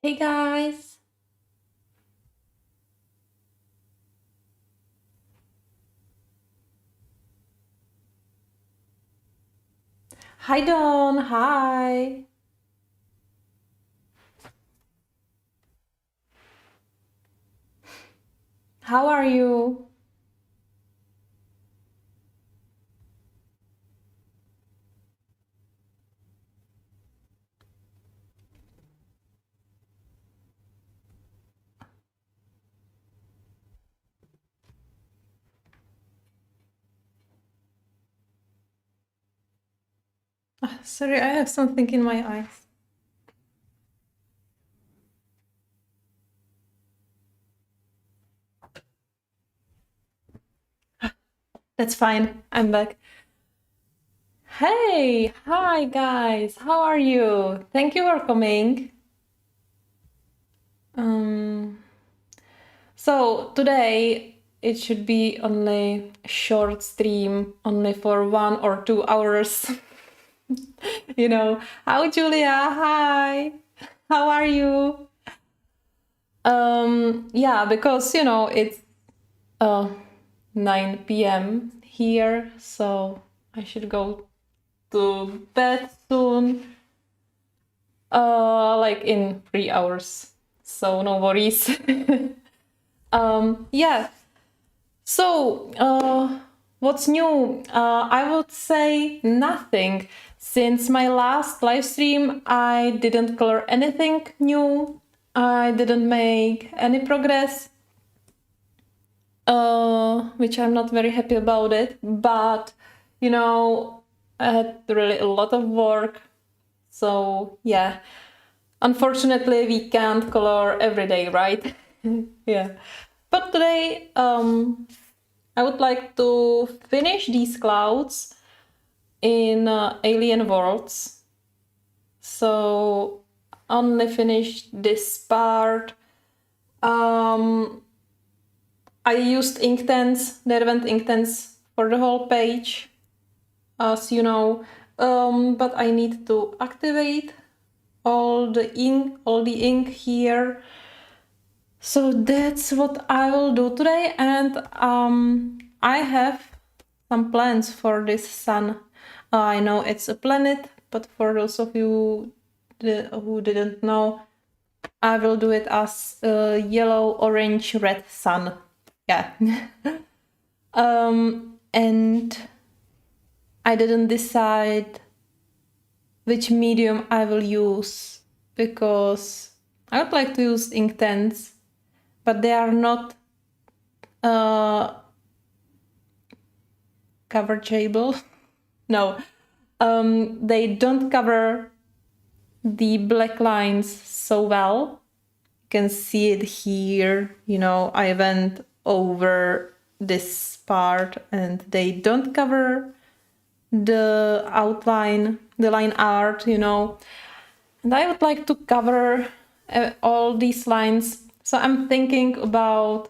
Hey guys! Hi Dawn! Hi! How are you? Sorry, I have something in my eyes. That's fine, I'm back. Hey! Hi guys! How are you? Thank you for coming. Um, so today it should be only a short stream, only for 1 or 2 hours. How Julia? Hi! How are you? Yeah, because it's uh 9 p.m. here, so I should go to bed soon. Like in 3 hours. So no worries. Yeah. So, what's new? I would say nothing. Since my last live stream, I didn't color anything new. I didn't make any progress, which I'm not very happy about it. But, I had really a lot of work. So, yeah. Unfortunately, we can't color every day, right? Yeah. But today, I would like to finish these clouds in alien worlds. So only finish this part. I used Inktense, Derwent Inktense for the whole page, as you know. But I need to activate all the ink here. So that's what I will do today, and I have some plans for this sun. I know it's a planet, but for those of you who didn't know, I will do it as a yellow, orange, red sun. Yeah. And I didn't decide which medium I will use because I would like to use Inktense, but they are not coverable. No, they don't cover the black lines so well. You can see it here. I went over this part and they don't cover the outline, the line art, And I would like to cover all these lines. So I'm thinking about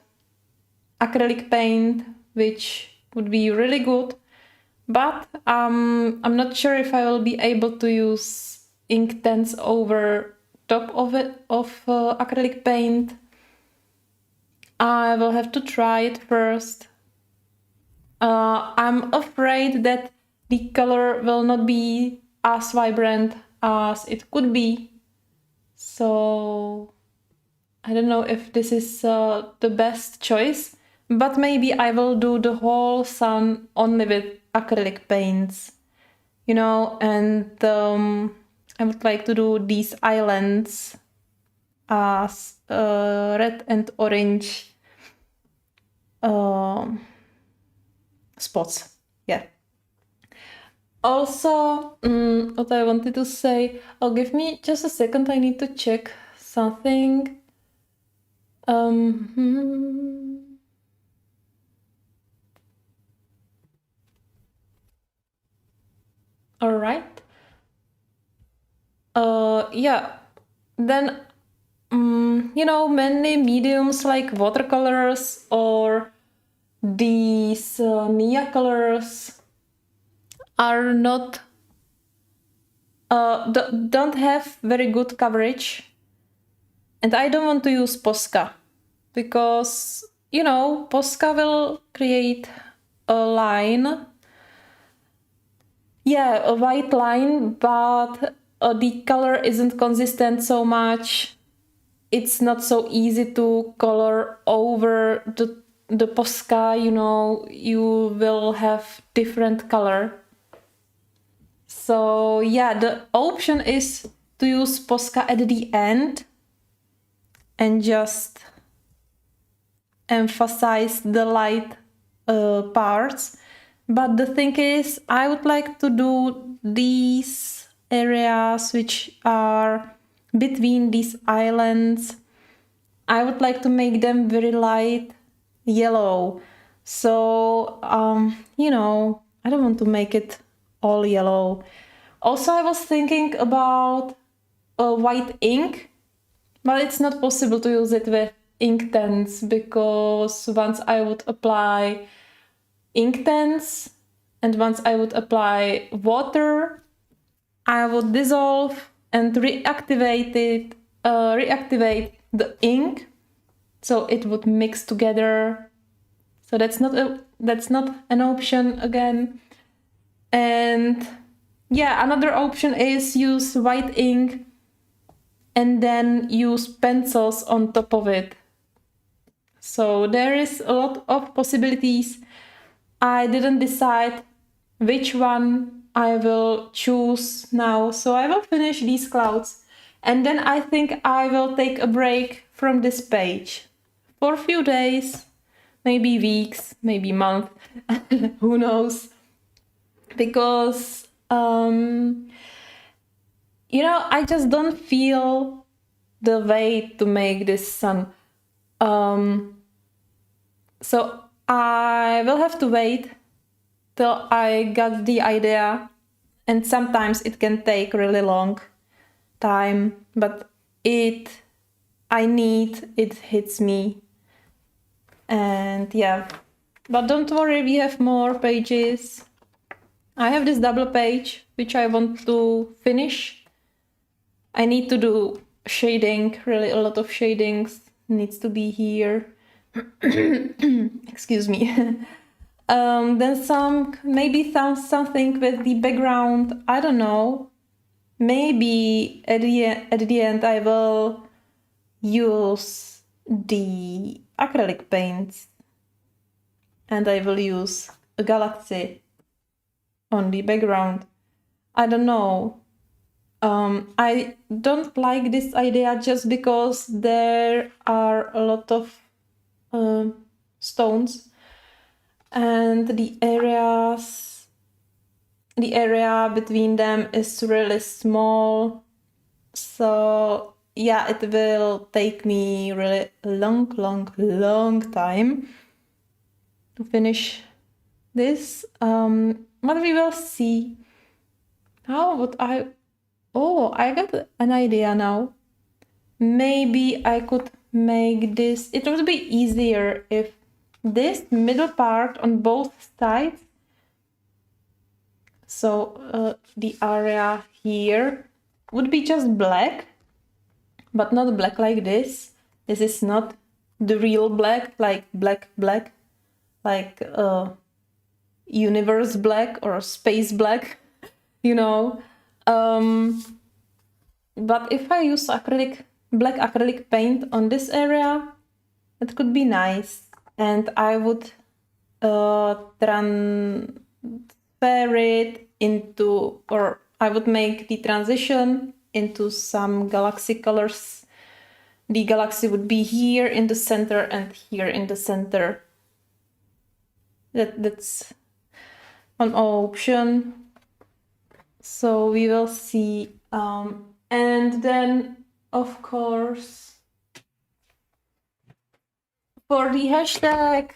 acrylic paint, which would be really good. But I'm not sure if I will be able to use Inktense over top of acrylic paint. I will have to try it first. I'm afraid that the color will not be as vibrant as it could be. So I don't know if this is the best choice, but maybe I will do the whole sun only with acrylic paints, and I would like to do these islands as red and orange spots. Yeah. Also, what I wanted to say, give me just a second, I need to check something. All right. Yeah. Then, many mediums like watercolors or these Nia colors are not don't have very good coverage. And I don't want to use Posca because, you know, Posca will create a line. Yeah, a white line, but the color isn't consistent so much. It's not so easy to color over the Posca, you know, you will have different color. So yeah, the option is to use Posca at the end and just emphasize the light parts. But the thing is, I would like to do these areas which are between these islands. I would like to make them very light yellow. So, you know, I don't want to make it all yellow. Also, I was thinking about white ink, but it's not possible to use it with Inktense because once I would apply Inktense and once I would apply water, I would dissolve and reactivate the ink, so it would mix together. So that's not an option again. And yeah, another option is use white ink and then use pencils on top of it. So there is a lot of possibilities. I didn't decide which one I will choose now. So I will finish these clouds and then I think I will take a break from this page for a few days, maybe weeks, maybe month, who knows. Because, you know, I just don't feel the way to make this sun. So I will have to wait till I got the idea, and sometimes it can take really long time, but it hits me. And yeah, but don't worry, we have more pages. I have this double page which I want to finish. I need to do shading, really a lot of shadings needs to be here. Excuse me. Then something with the background, I don't know. Maybe at the end I will use the acrylic paints and I will use a galaxy on the background. I don't know. I don't like this idea just because there are a lot of stones and the area between them is really small. So yeah, it will take me really long time to finish this. But we will see. How would I... Oh, I got an idea now. Maybe I could make this... It would be easier if this middle part on both sides, so the area here would be just black, but not black like this. This is not the real black, like black, like universe black or space black, you know. But if I use black acrylic paint on this area, it could be nice. And I would transfer it into, or I would make the transition into some galaxy colors. The galaxy would be here in the center and here in the center. That's an option. So we will see. And then, of course, for the hashtag,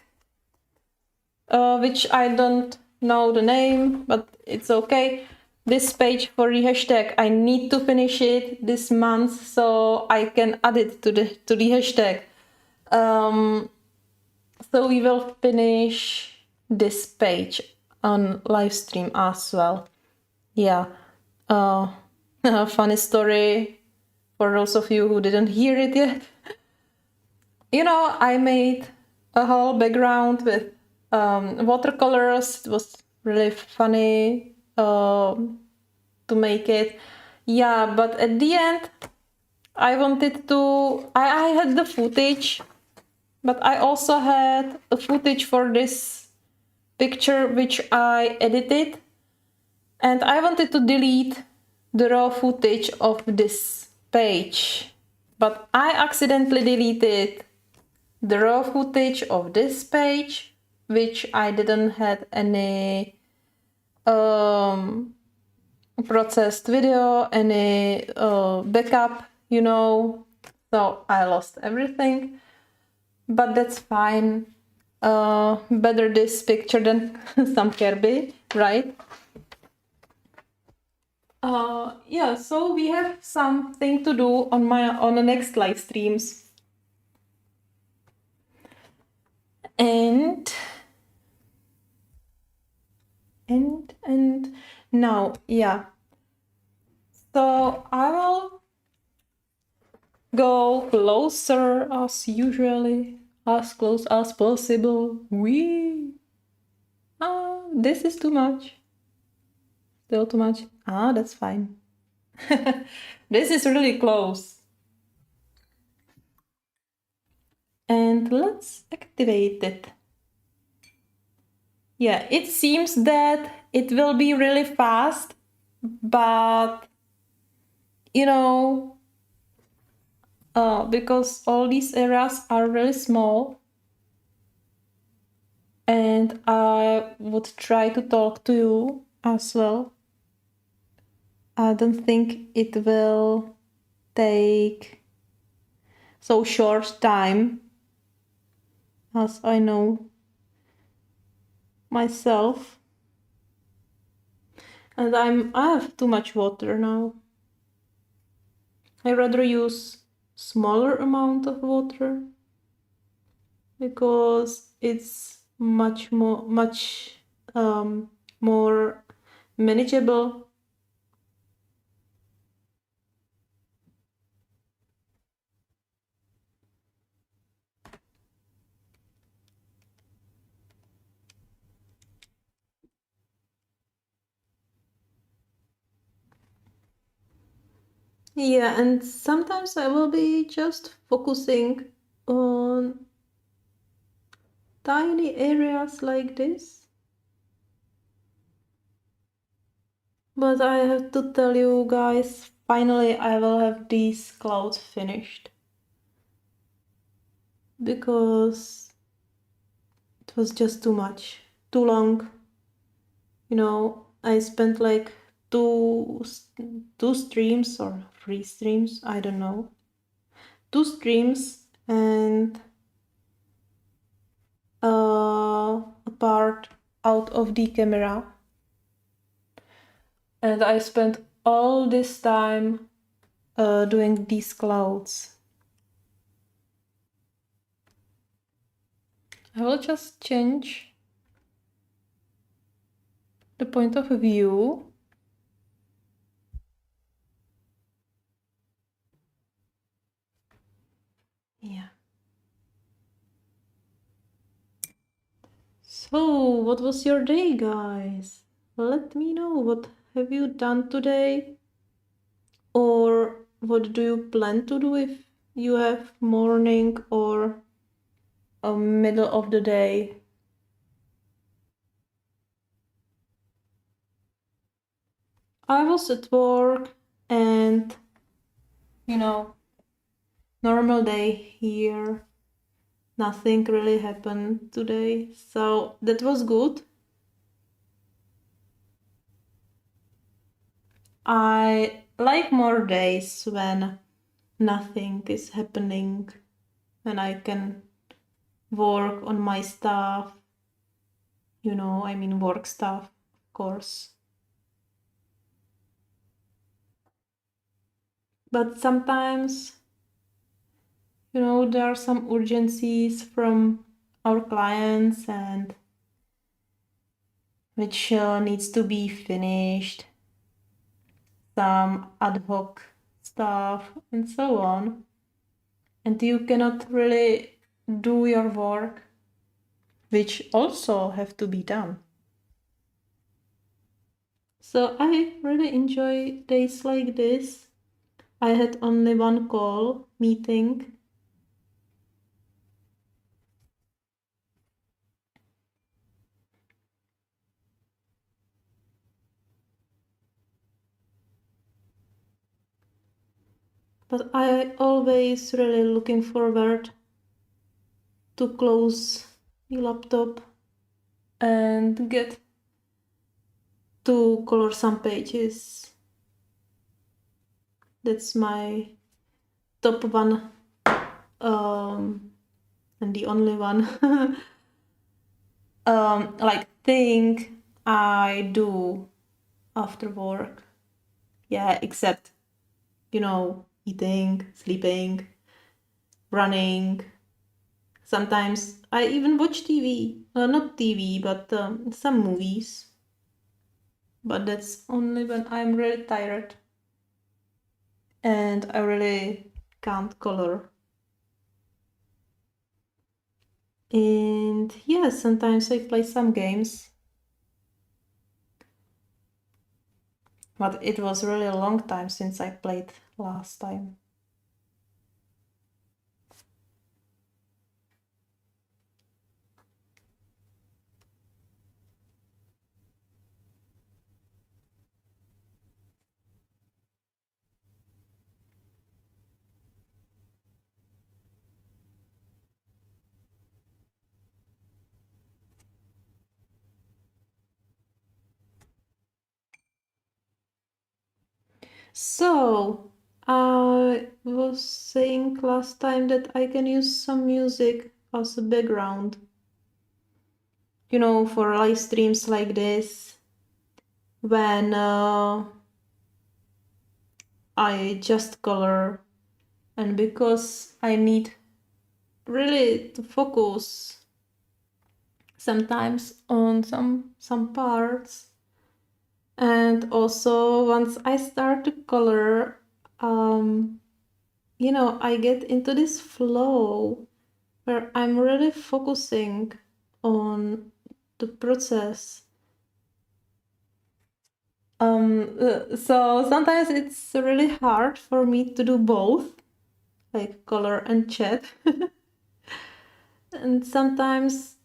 which I don't know the name, but it's okay. This page for the hashtag, I need to finish it this month so I can add it to the hashtag. So we will finish this page on live stream as well. Yeah. Funny story. for those of you who didn't hear it yet. You know, I made a whole background with watercolors. It was really funny to make it. Yeah, but at the end, I wanted to. I had the footage, but I also had a footage for this picture which I edited, and I wanted to delete the raw footage of this page, but I accidentally deleted the raw footage of this page, which I didn't had any processed video, any backup, you know, so I lost everything, but that's fine. Better this picture than some Kerby, right? Yeah, so we have something to do on the next live streams. And now, yeah. So I will go closer as usually, as close as possible. This is too much. Still too much. That's fine. This is really close. And let's activate it. Yeah, it seems that it will be really fast, but you know, because all these areas are really small, and I would try to talk to you as well. I don't think it will take so short time, as I know myself. And I have too much water now. I rather use smaller amount of water because it's much more manageable. Yeah, and sometimes I will be just focusing on tiny areas like this. But I have to tell you guys, finally I will have these clouds finished. Because it was just too much, too long. You know, I spent like two streams or 3 streams, I don't know. 2 streams and a part out of the camera. And I spent all this time doing these clouds. I will just change the point of view. Yeah. So, what was your day, guys? Let me know, what have you done today? Or what do you plan to do if you have morning or a middle of the day? I was at work and, you know, normal day here. Nothing really happened today, so that was good. I like more days when nothing is happening, when I can work on my stuff, you know, I mean work stuff, of course. But sometimes, you know, there are some urgencies from our clients and which needs to be finished, some ad hoc stuff and so on. And you cannot really do your work, which also have to be done. So I really enjoy days like this. I had only one call meeting. But I always really looking forward to close the laptop and get to color some pages. That's my top one and the only one like thing I do after work. Yeah, except, eating, sleeping, running. Sometimes I even watch TV. Not TV, but some movies. But that's only when I'm really tired and I really can't color. And yeah, sometimes I play some games. But it was really a long time since I played last time. So, I was saying last time that I can use some music as a background. For live streams like this, when I just color, and because I need really to focus sometimes on some parts. And also once I start to color, I get into this flow where I'm really focusing on the process. So sometimes it's really hard for me to do both, like color and chat. And sometimes,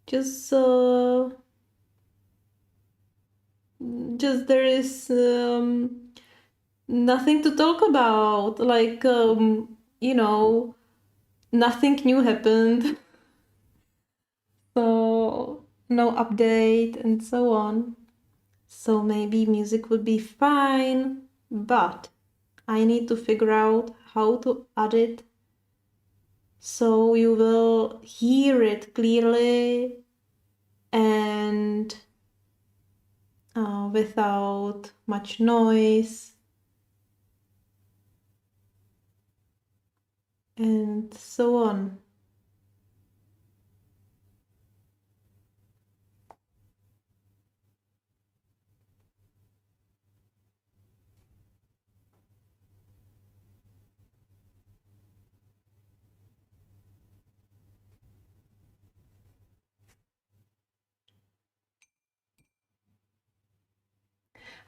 just there is nothing to talk about, like nothing new happened. So no update and so on. So maybe music would be fine, but I need to figure out how to add it so you will hear it clearly and without much noise and so on.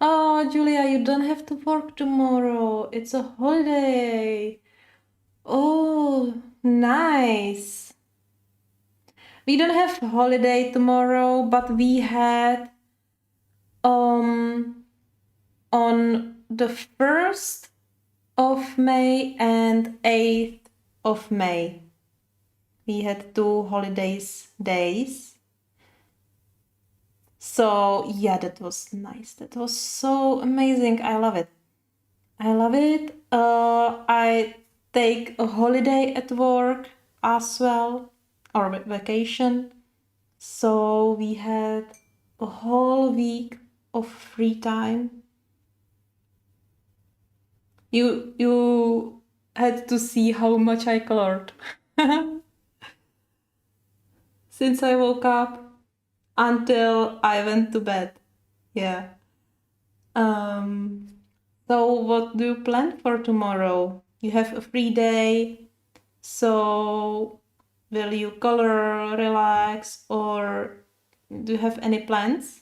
Oh, Julia, you don't have to work tomorrow. It's a holiday. Oh, nice. We don't have a holiday tomorrow, but we had on the 1st of May and 8th of May. We had 2 holidays days. So yeah, that was nice. That was so amazing. I love it. I love it. I take a holiday at work as well, or vacation. So we had a whole week of free time. You had to see how much I colored since I woke up until I went to bed. Yeah. So what do you plan for tomorrow? You have a free day, so will you color, relax, or do you have any plans?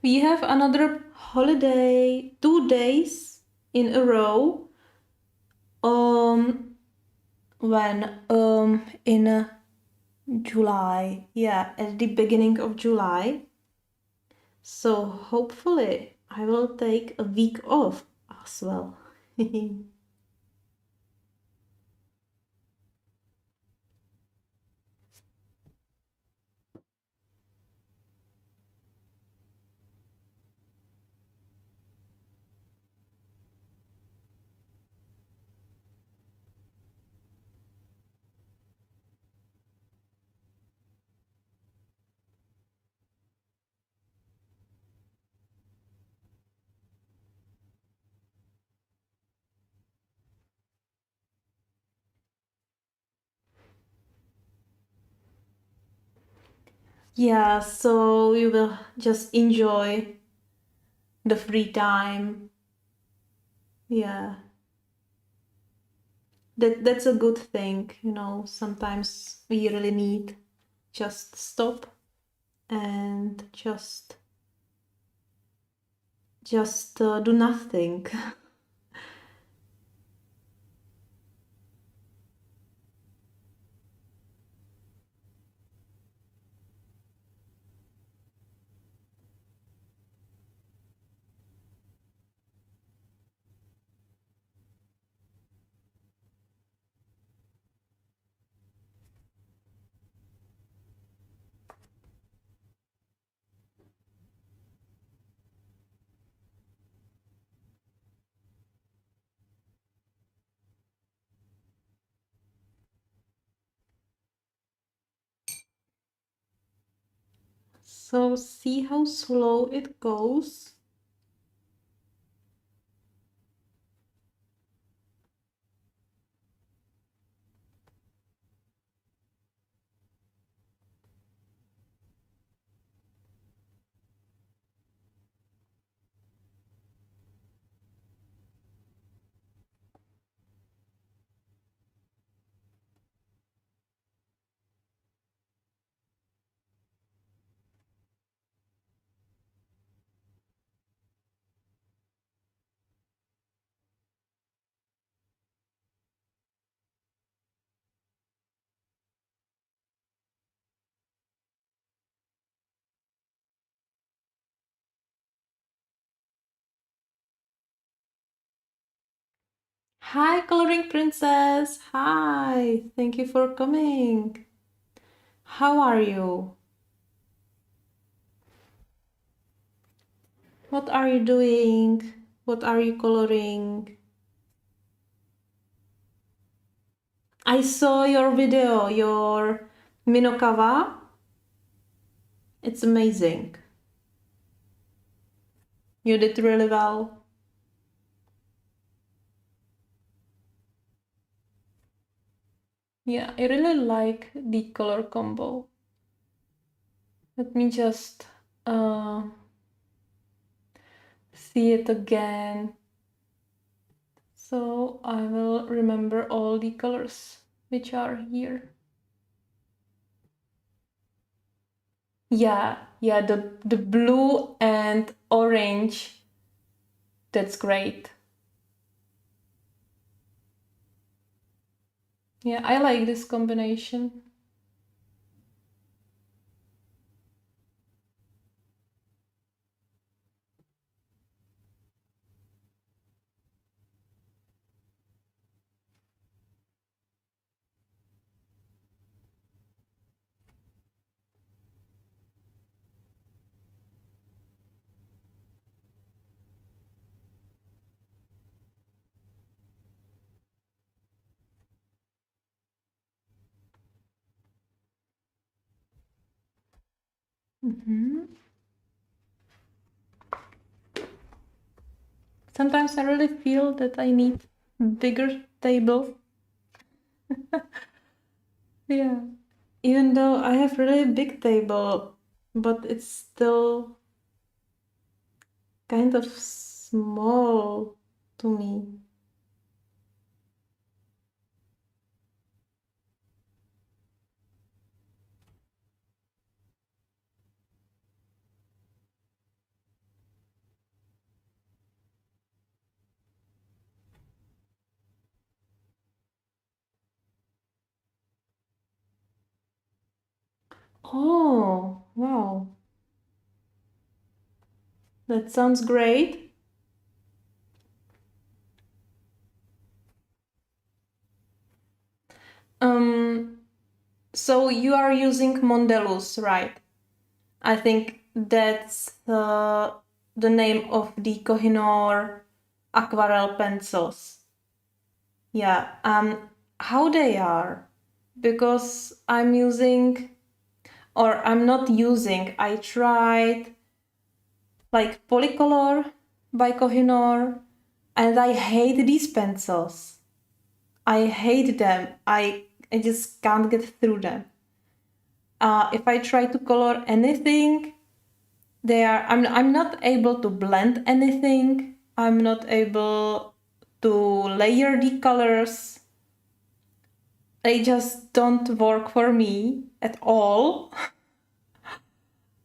We have another holiday, 2 days in a row. Um, when in July, yeah, at the beginning of July. So hopefully I will take a week off as well. Yeah, so you will just enjoy the free time. Yeah. That's a good thing, you know. Sometimes we really need just stop and just do nothing. So see how slow it goes. Hi, coloring princess. Hi. Thank you for coming. How are you? What are you doing? What are you coloring? I saw your video, your Minokawa. It's amazing. You did really well. Yeah, I really like the color combo. Let me just see it again. So I will remember all the colors which are here. Yeah, the blue and orange. That's great. Yeah, I like this combination. Sometimes I really feel that I need bigger table. Yeah. Even though I have really big table, but it's still kind of small to me. Oh, wow. That sounds great. Um, so you are using Mondeluz, right? I think that's the name of the Kohinoor aquarelle pencils. Yeah. How they are? Because I'm using, or I'm not using. I tried like Polycolor by Kohinoor, and I hate these pencils. I hate them. I just can't get through them. If I try to color anything, I'm not able to blend anything. I'm not able to layer the colors. They just don't work for me at all.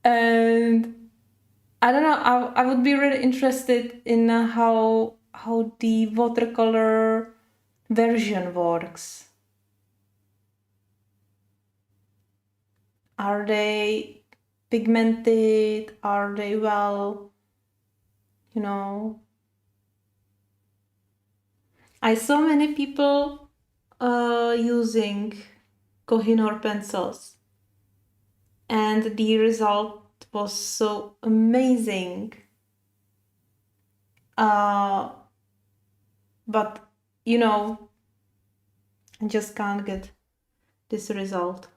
And I don't know. I would be really interested in how the watercolor version works. Are they pigmented? Are they well, you know? I saw many people using Kohinoor pencils, and the result was so amazing. But you know, I just can't get this result.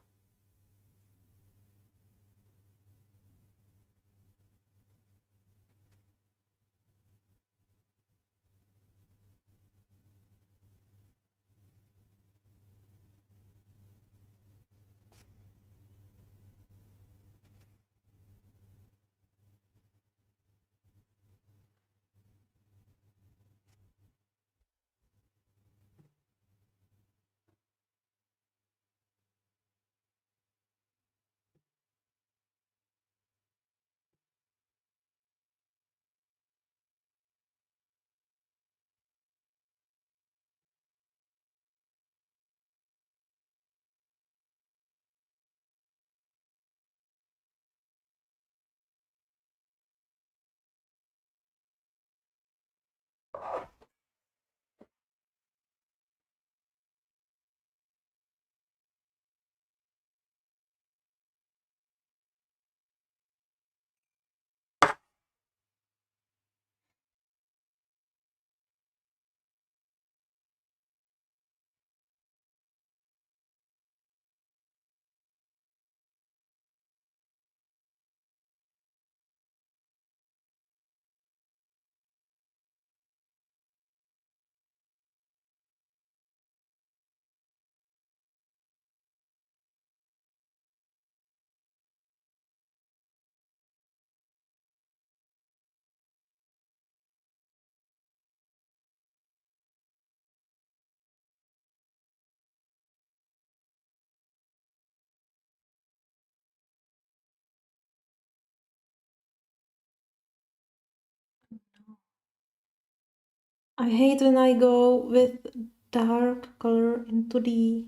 I hate when I go with dark color into the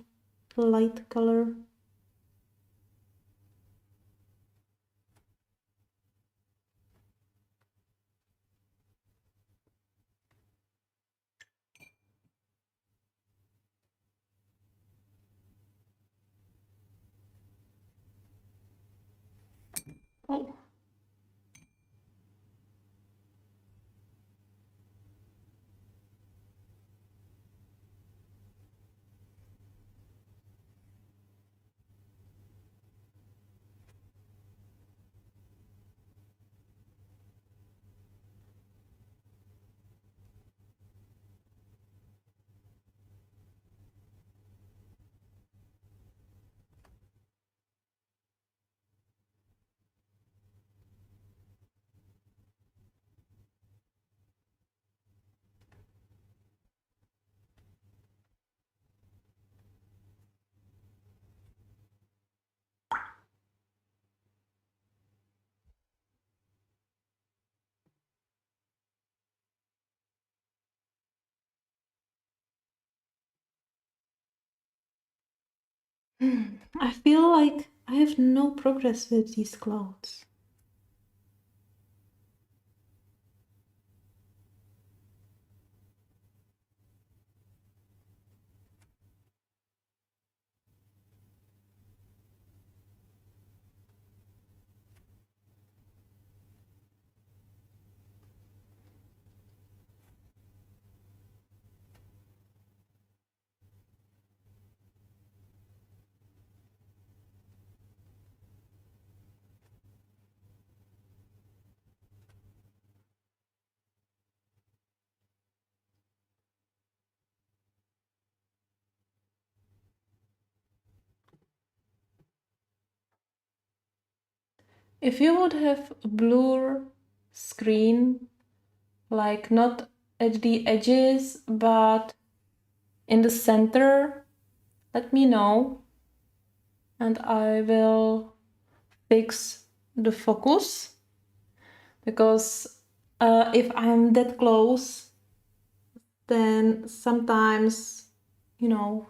light color. Oh. I feel like I have no progress with these clouds. If you would have a blur screen, like not at the edges, but in the center, let me know and I will fix the focus, because if I'm that close, then sometimes, you know,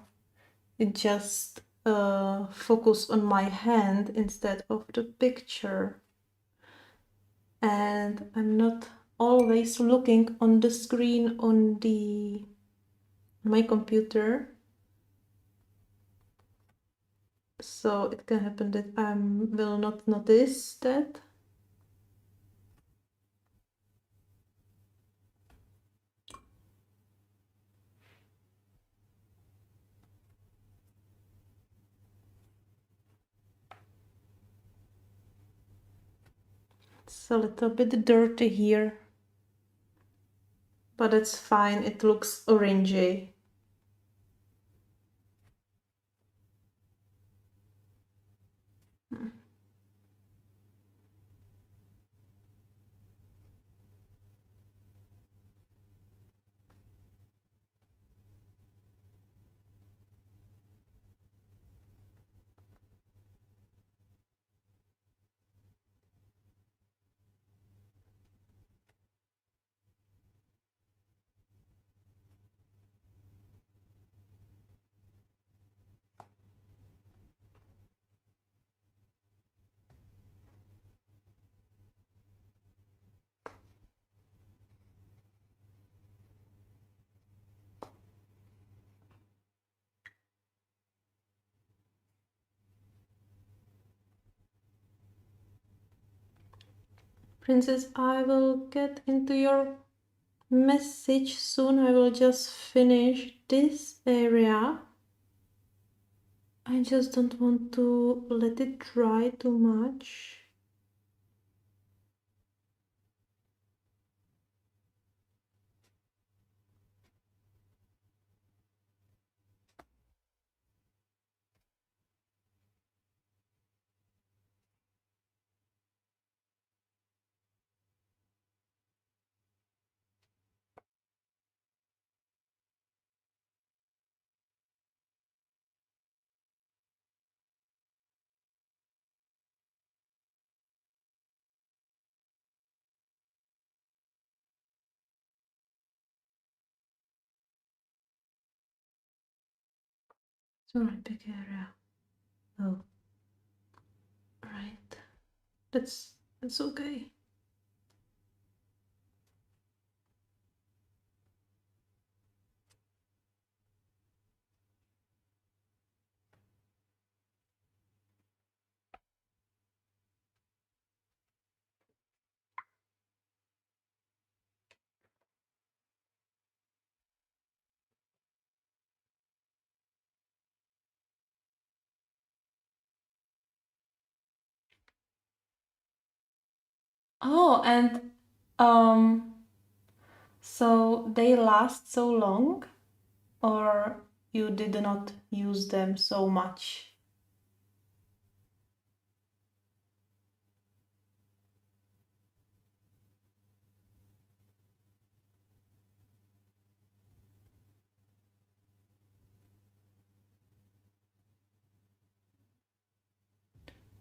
it just focus on my hand instead of the picture. And I'm not always looking on the screen on my computer. So it can happen that I will not notice that. It's a little bit dirty here, but it's fine. It looks orangey. Princess, I will get into your message soon. I will just finish this area. I just don't want to let it dry too much. It's alright, big area. Oh, right. That's okay. Oh, and um, so they last so long, or you did not use them so much?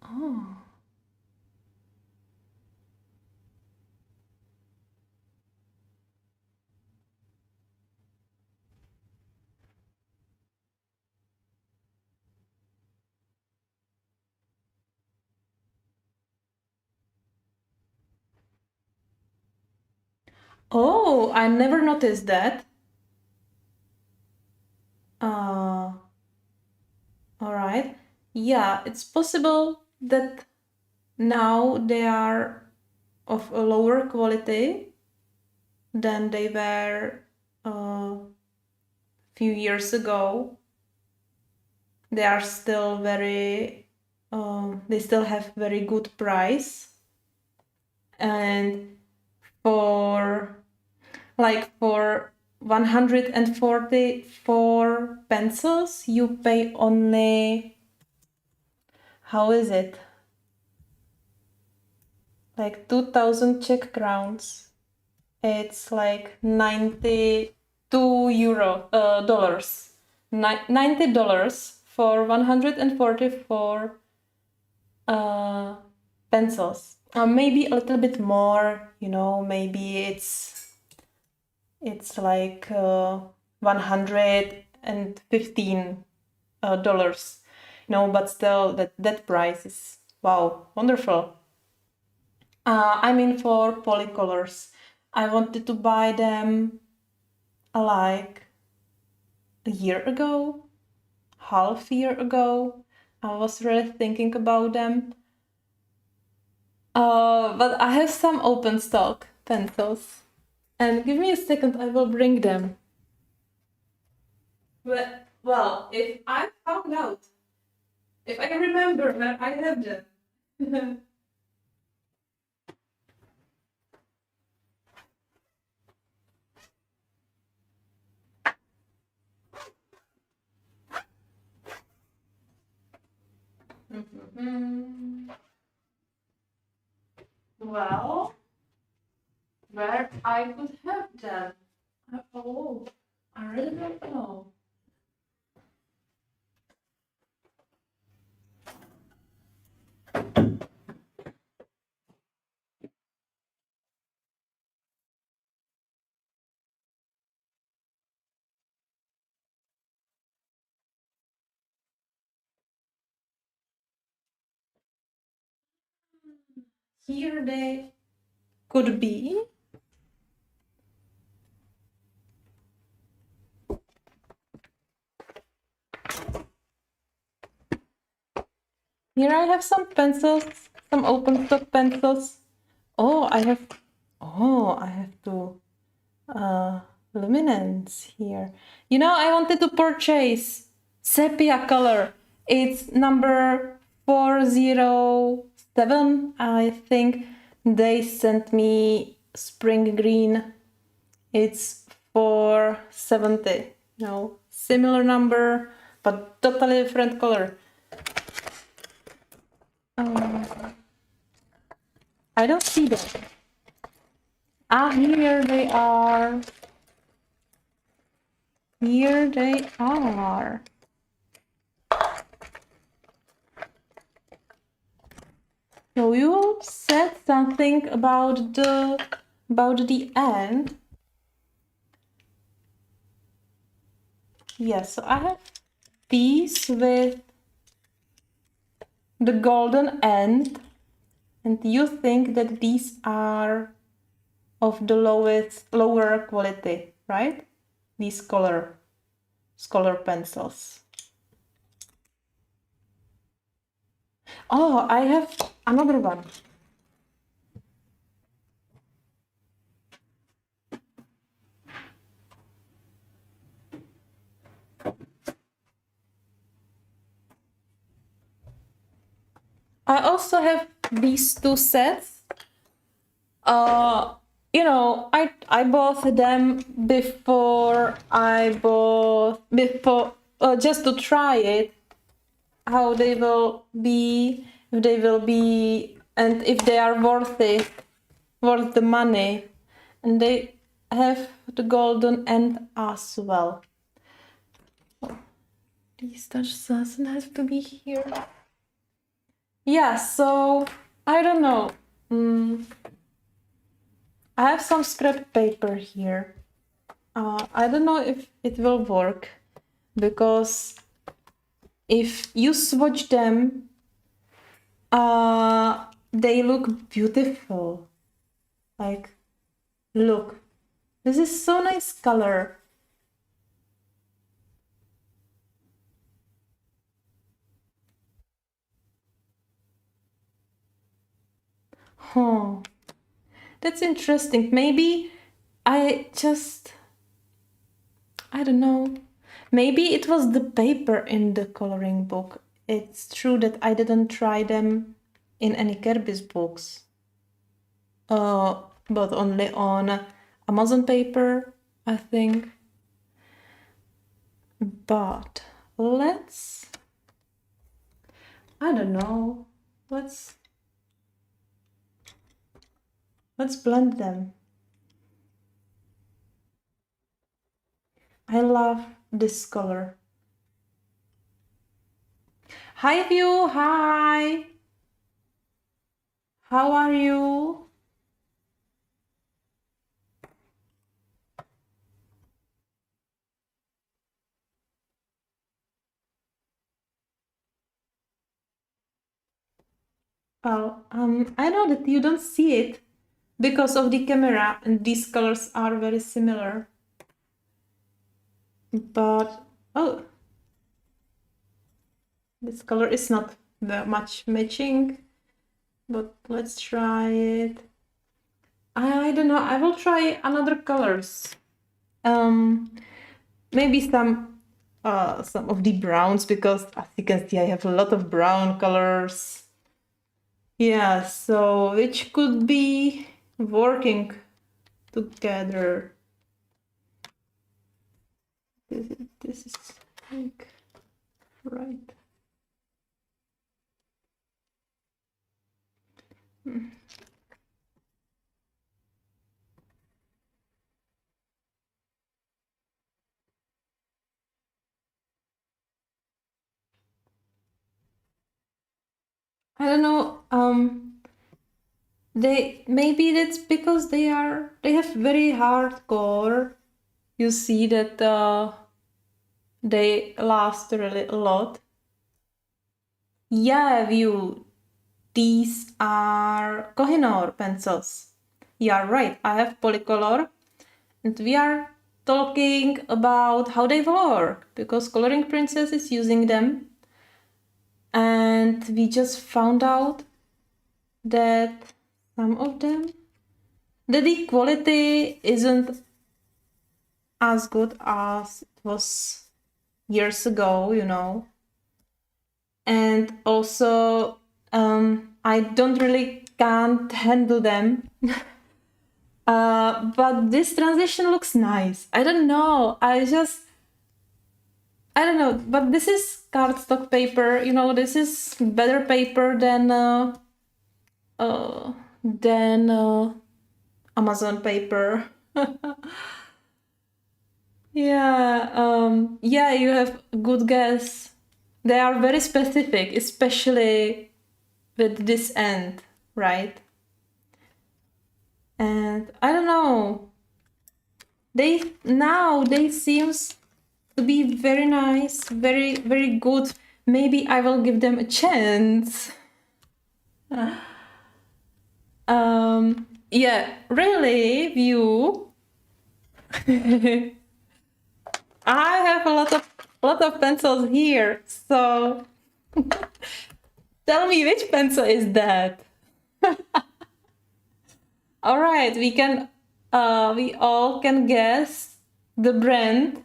Oh, Oh, I never noticed that. All right. Yeah, it's possible that now they are of a lower quality than they were a few years ago. They are still very, they still have very good price. And for 144 pencils, you pay only, how is it? Like 2000 Czech crowns. It's like 92 dollars. $90 for 144 pencils. Maybe a little bit more, maybe it's like $115, but still that price is, wow, wonderful. I mean, for polycolors, I wanted to buy them like a year ago, half year ago. I was really thinking about them. But I have some open stock pencils. And give me a second, I will bring them. Well, if I found out, if I can remember where I have them. Well, where I could have them? Oh, I really don't know. Here they could be. Here I have some pencils, some open stock pencils. Oh, I have to luminance here. I wanted to purchase sepia color. It's number 407, I think. They sent me spring green. It's 470. Similar number, but totally different color. I don't see them. Here they are. Here they are. So you said something about the end. Yes, so I have these with the golden end, and you think that these are of the lower quality, right? These color pencils. Oh, I have another one. I also have these two sets. I bought them before just to try it, how they will be, if they will be, and if they are worth the money. And they have the golden end as well. This doesn't have to be here. Yeah, so I don't know. I have some scrap paper here. I don't know if it will work, because if you swatch them, they look beautiful. Like, look, This is so nice color. Oh, that's interesting. Maybe I don't know. Maybe it was the paper in the coloring book. It's true that I didn't try them in any Kerby's books. But only on Amazon paper, I think. But I don't know. Let's blend them. I love this color. Hi View, hi. How are you? Well, I know that you don't see it because of the camera, and these colors are very similar. But oh, this color is not that much matching. But let's try it. I don't know. I will try another colors. Maybe some of the browns, because as you can see, I have a lot of brown colors. Yeah, so which could be working together. This is like right. I don't know. Maybe that's because they have very hard core. You see that they last really a lot. Yeah, these are Kohinoor pencils. Yeah, right. I have polycolor, and we are talking about how they work because Coloring Princess is using them, and we just found out that some of them, the quality isn't as good as it was years ago, and also I don't really can't handle them. But this transition looks nice. I don't know. I don't know. But this is cardstock paper. This is better paper than Amazon paper. Yeah, you have a good guess. They are very specific, especially with this end, right? And I don't know. They seems to be very nice, very, very good. Maybe I will give them a chance. Yeah, really, View. I have a lot of pencils here, so tell me which pencil is that? All right, we all can guess the brand.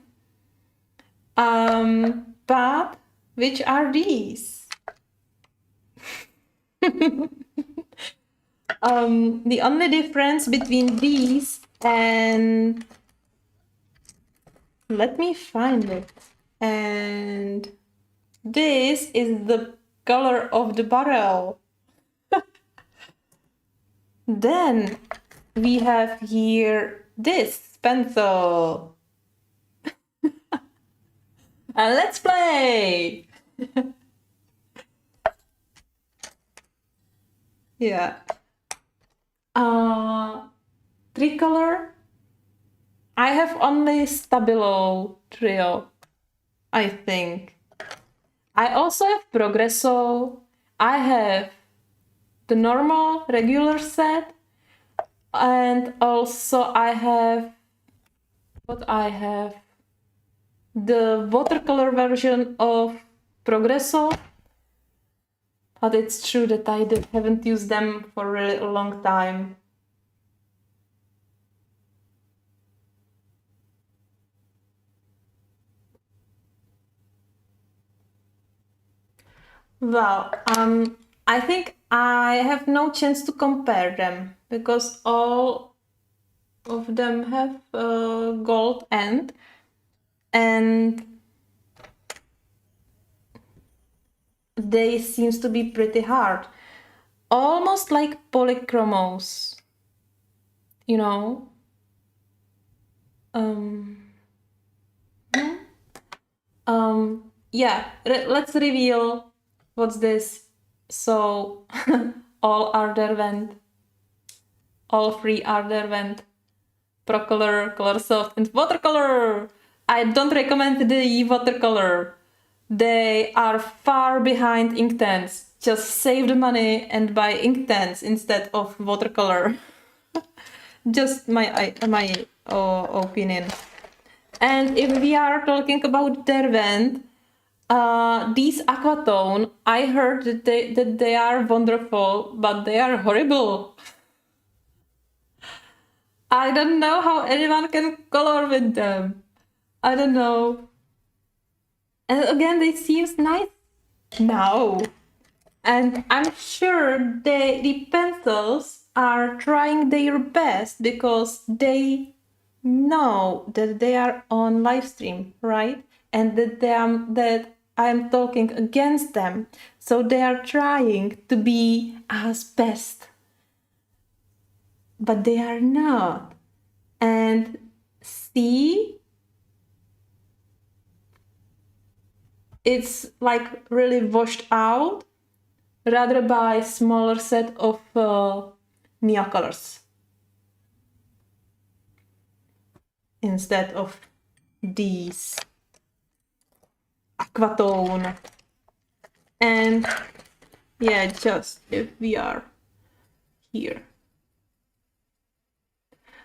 But which are these? The only difference between these and let me find it. And this is the color of the barrel. Then we have here this pencil. And let's play! Yeah. Tricolor. I have only Stabilo trio, I think. I also have Progresso. I have the normal regular set, and also I have what I have, the watercolor version of Progresso, but it's true that I haven't used them for really a long time. Well, I think I have no chance to compare them because all of them have a gold end, and they seems to be pretty hard, almost like polychromos, you know. Yeah, let's reveal what's this. So all are derwent, all three are derwent. Procolor, Color Soft, and Watercolor. I don't recommend the watercolor. They are far behind Inktense. Just save the money and buy Inktense instead of watercolor. Just my opinion. And if we are talking about Derwent, these Aquatone, I heard that they are wonderful, but they are horrible. I don't know how anyone can color with them. I don't know. And again, they seems nice now. And I'm sure the pencils are trying their best because they know that they are on live stream, right? And that I'm talking against them. So they are trying to be as best. But they are not. And see, it's like really washed out. Rather buy a smaller set of Mia colors instead of these Aquatone. And yeah, just if we are here.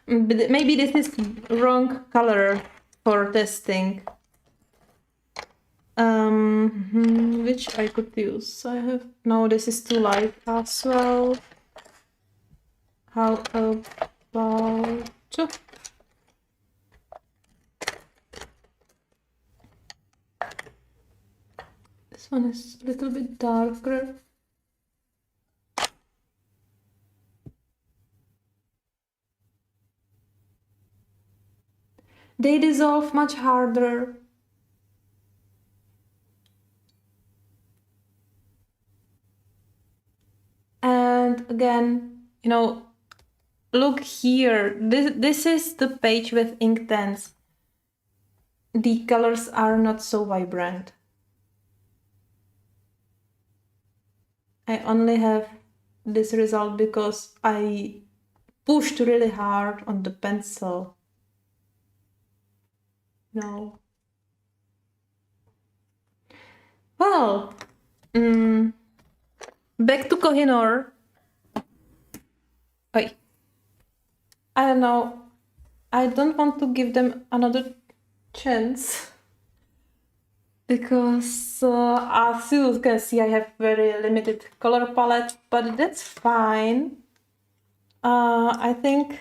But maybe this is wrong color for testing. Which I could use. I have no, this is too light as well. How about this one is a little bit darker. They dissolve much harder. And again, you know, look here. This is the page with Inktense. The colors are not so vibrant. I only have this result because I pushed really hard on the pencil. No. Well, back to Kohinoor. Wait. I don't know. I don't want to give them another chance. Because as you can see, I have very limited color palette, but that's fine. I think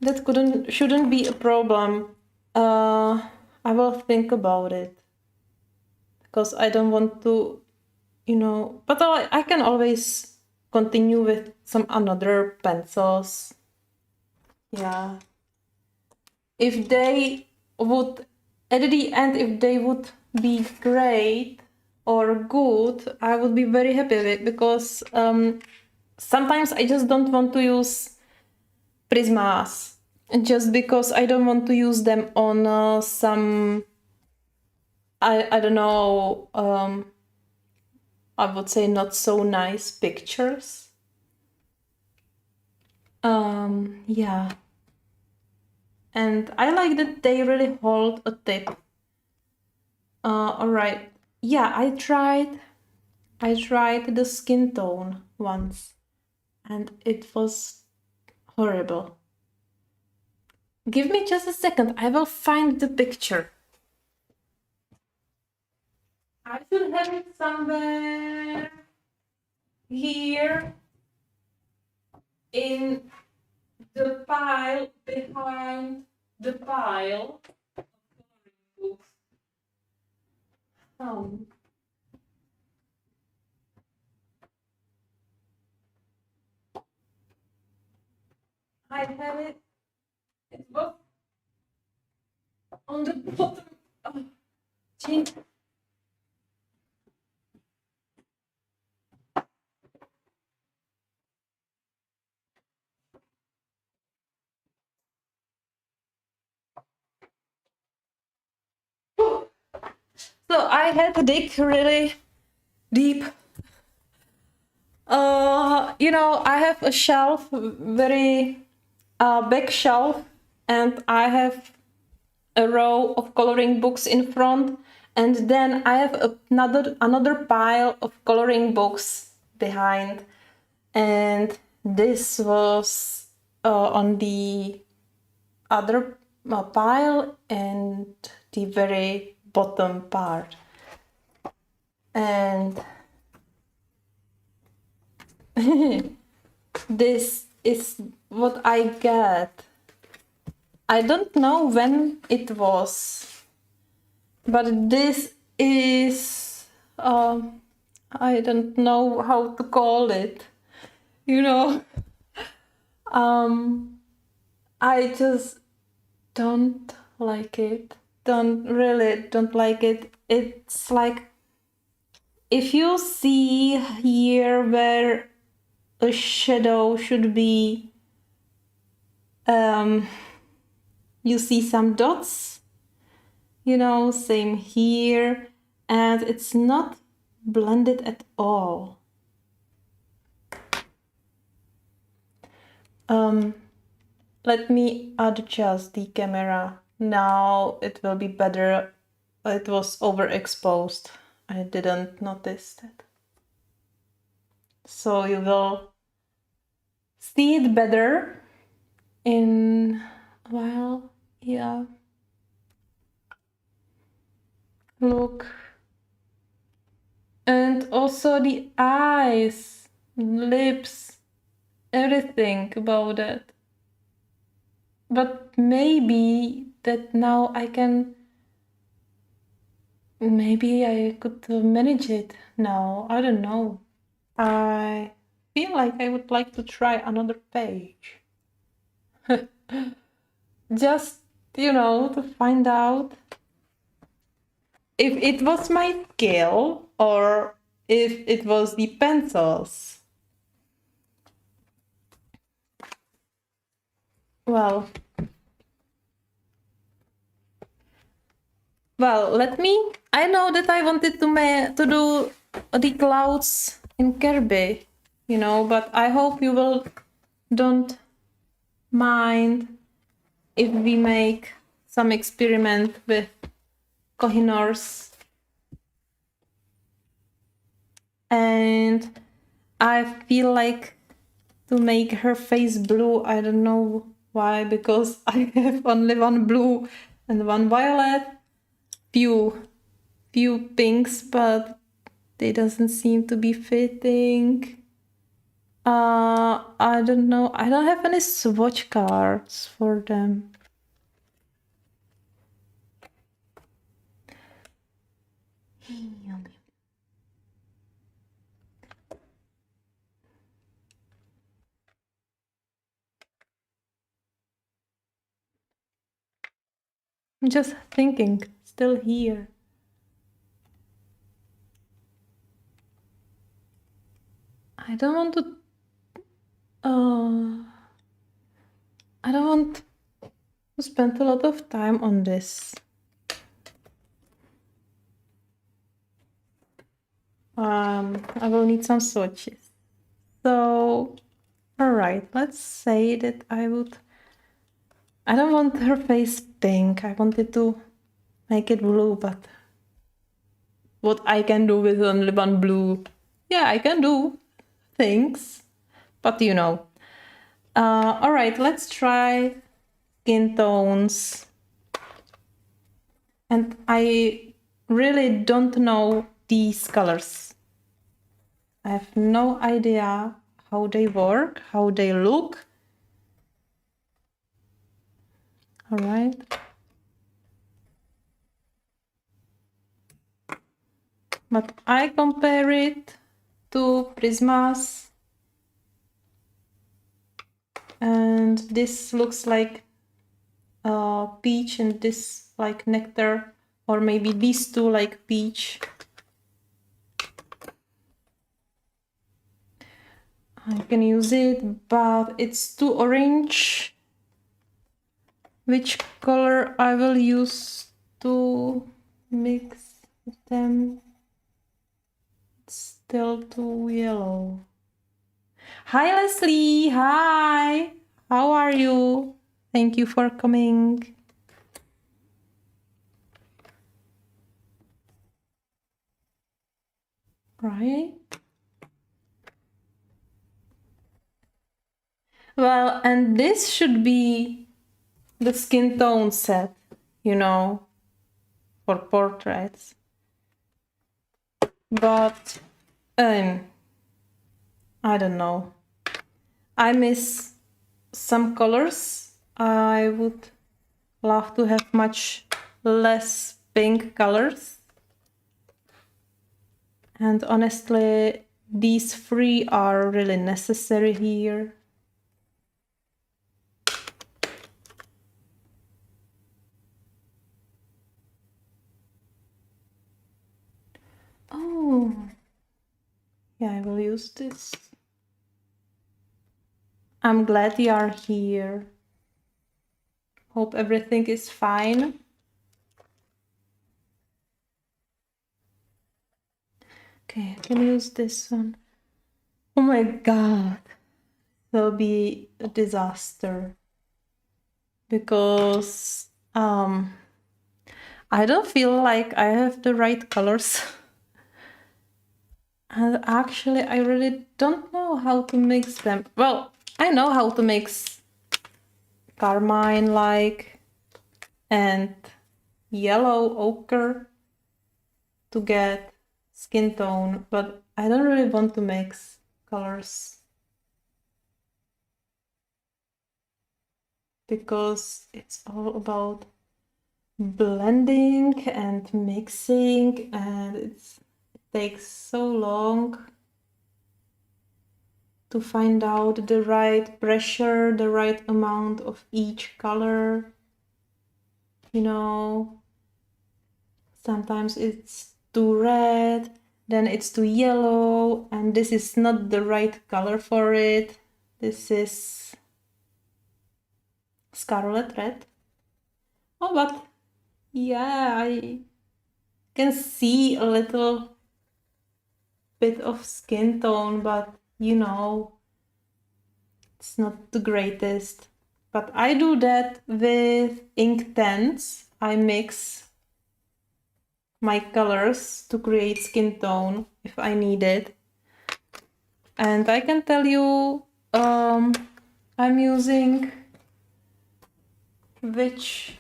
that shouldn't be a problem. I will think about it because I don't want to, you know, but I can always continue with some another pencils. Yeah. If they would, at the end, if they would be great or good, I would be very happy with it because sometimes I just don't want to use Prismas just because I don't want to use them on some, I don't know, I would say not so nice pictures. Yeah. And I like that they really hold a tip. All right. Yeah, I tried the skin tone once and it was horrible. Give me just a second. I will find the picture. I should have it somewhere here in the pile behind the pile. Um, I have it. It was on the bottom. Oh, gee. So I had to dig really deep. I have a shelf, very big shelf, and I have a row of coloring books in front, and then I have another pile of coloring books behind, and this was on the other pile and the very bottom part. And this is what I get. I don't know when it was, but this is, I don't know how to call it, you know. I just don't like it. Don't like it. It's like, if you see here where a shadow should be, you see some dots, same here, and it's not blended at all. Let me adjust the camera. Now it will be better. It was overexposed. I didn't notice that. So you will see it better in a while. Yeah. Look. And also the eyes, lips, everything about it. But maybe that now maybe I could manage it now. I don't know. I feel like I would like to try another page. Just, to find out if it was my skill or if it was the pencils. Well, I know that I wanted to do the clouds in Kerby, but I hope you will don't mind if we make some experiment with Kohinoor's. And I feel like to make her face blue. I don't know why, because I have only one blue and one violet. Few pinks, but they doesn't seem to be fitting. I don't know. I don't have any swatch cards for them. I'm just thinking, still here. I don't want to spend a lot of time on this. I will need some swatches. So, all right, let's say that I don't want her face pink. I wanted to make it blue, but what I can do with only one blue? Yeah, I can do things, but all right, let's try skin tones. And I really don't know these colors. I have no idea how they work, how they look. All right. But I compare it to Prismas. And this looks like peach and this like nectar, or maybe these two like peach. I can use it, but it's too orange. Which color I will use to mix them? It's still too yellow. Hi Leslie, hi! How are you? Thank you for coming. Right? Well, and this should be the skin tone set, you know, for portraits. But I don't know. I miss some colors. I would love to have much less pink colors. And honestly, these three are really necessary here. Oh, yeah, I will use this. I'm glad you are here. Hope everything is fine. Okay, I can use this one. Oh my god, it'll be a disaster because I don't feel like I have the right colors. And actually, I really don't know how to mix them. Well, I know how to mix carmine like and yellow ochre to get skin tone, but I don't really want to mix colors because it's all about blending and mixing, and it takes so long to find out the right pressure, the right amount of each color. You know, sometimes it's too red, then it's too yellow, and this is not the right color for it. This is scarlet red. Oh, but yeah, I can see a little bit of skin tone, but you know, it's not the greatest. But I do that with ink tints. I mix my colors to create skin tone if I need it. And I can tell you I'm using which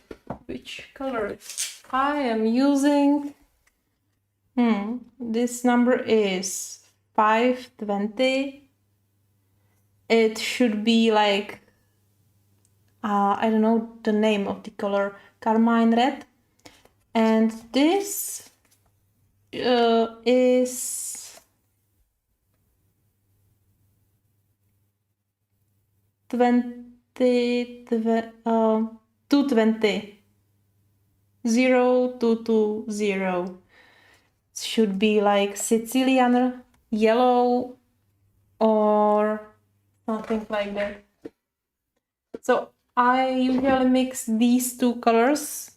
colors I am using. This number is 520. It should be like I don't know the name of the color, carmine red. And this is 220. 0220. It should be like Sicilian yellow or something like that. So I usually mix these two colors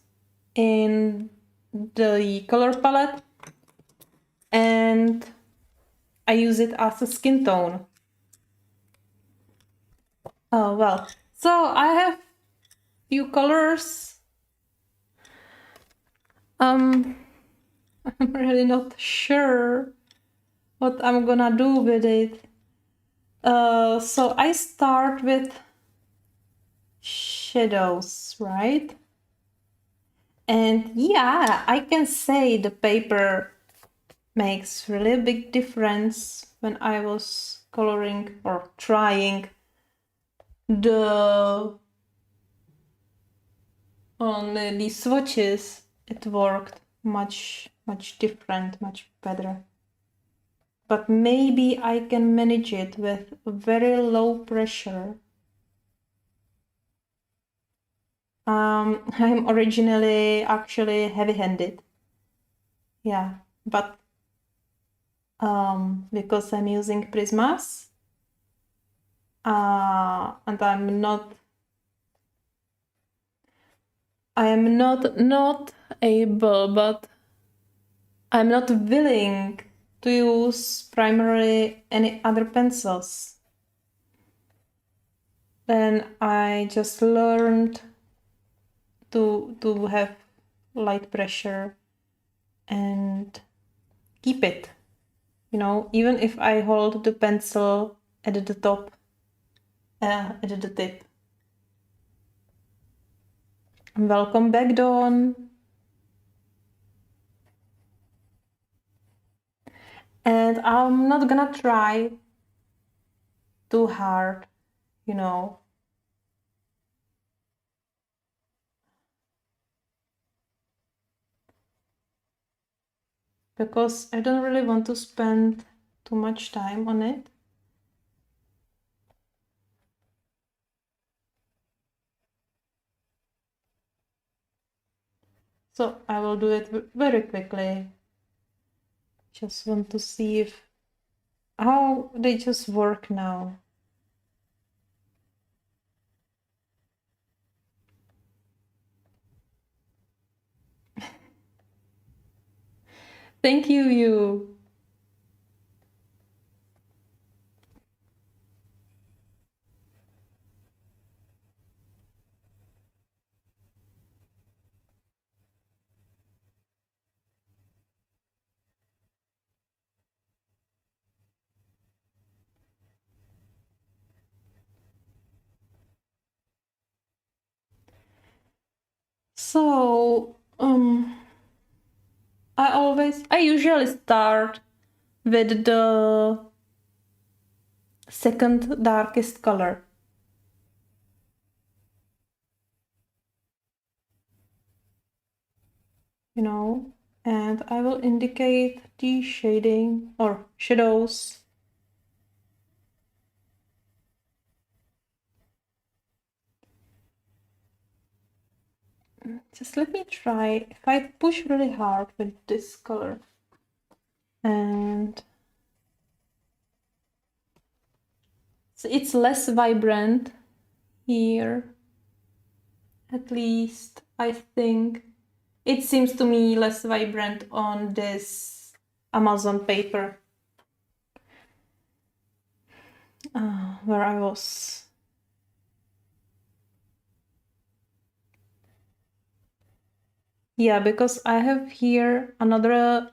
in the color palette and I use it as a skin tone. Oh well, so I have few colors. I'm really not sure what I'm gonna do with it. So I start with shadows, right? And yeah, I can say the paper makes really big difference when I was coloring or trying the on the swatches. It worked much different, much better. But maybe I can manage it with very low pressure. I'm originally actually heavy-handed. Yeah, but because I'm using Prismas, and I am not able, but I'm not willing to use primarily any other pencils. Then I just learned to have light pressure and keep it. You know, even if I hold the pencil at the top, at the tip. Welcome back, Dawn. And I'm not gonna try too hard, you know. Because I don't really want to spend too much time on it. So I will do it very quickly. Just want to see if how they just work now. Thank you, you. So, I usually start with the second darkest color. You know, and I will indicate the shading or shadows. Just let me try. If I push really hard with this color and so it's less vibrant here, at least I think. It seems to me less vibrant on this Amazon paper where I was. Yeah, because I have here another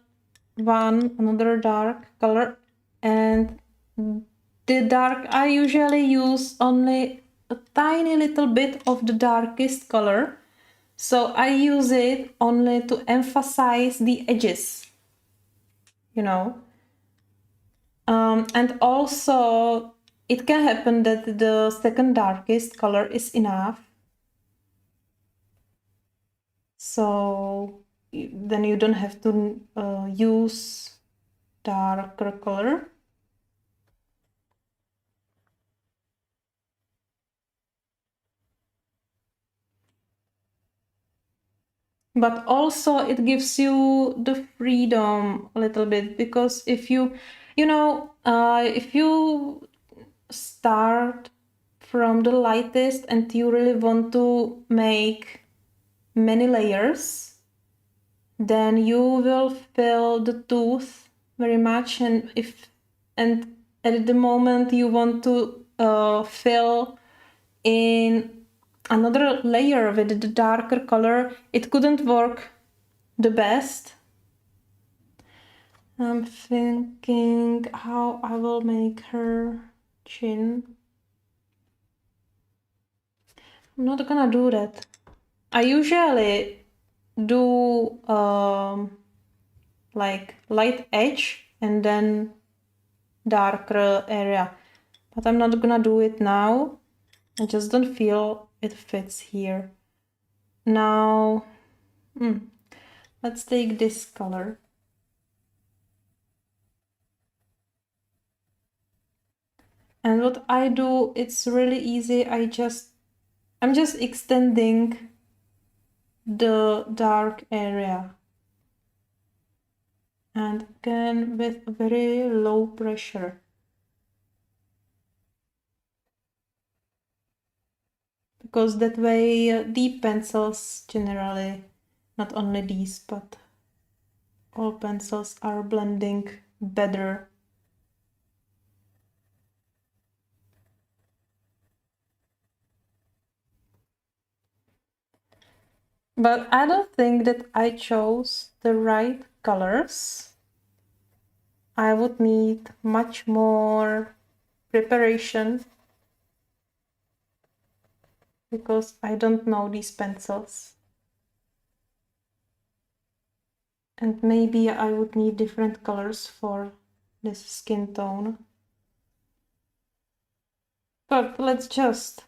dark color, and the dark, I usually use only a tiny little bit of the darkest color. So I use it only to emphasize the edges, you know. And also it can happen that the second darkest color is enough. So then you don't have to use darker color. But also it gives you the freedom a little bit, because if you start from the lightest and you really want to make many layers, then you will fill the tooth very much, and at the moment you want to fill in another layer with the darker color, it couldn't work the best. I'm thinking how I will make her chin. I'm not gonna do that. I usually do like light edge and then darker area, but I'm not gonna do it now. I just don't feel it fits here. Now, let's take this color. And what I do, it's really easy. I'm just extending the dark area. And again, with very low pressure. Because that way, deep pencils generally, not only these, but all pencils are blending better. But I don't think that I chose the right colors. I would need much more preparation because I don't know these pencils. And maybe I would need different colors for this skin tone. But let's just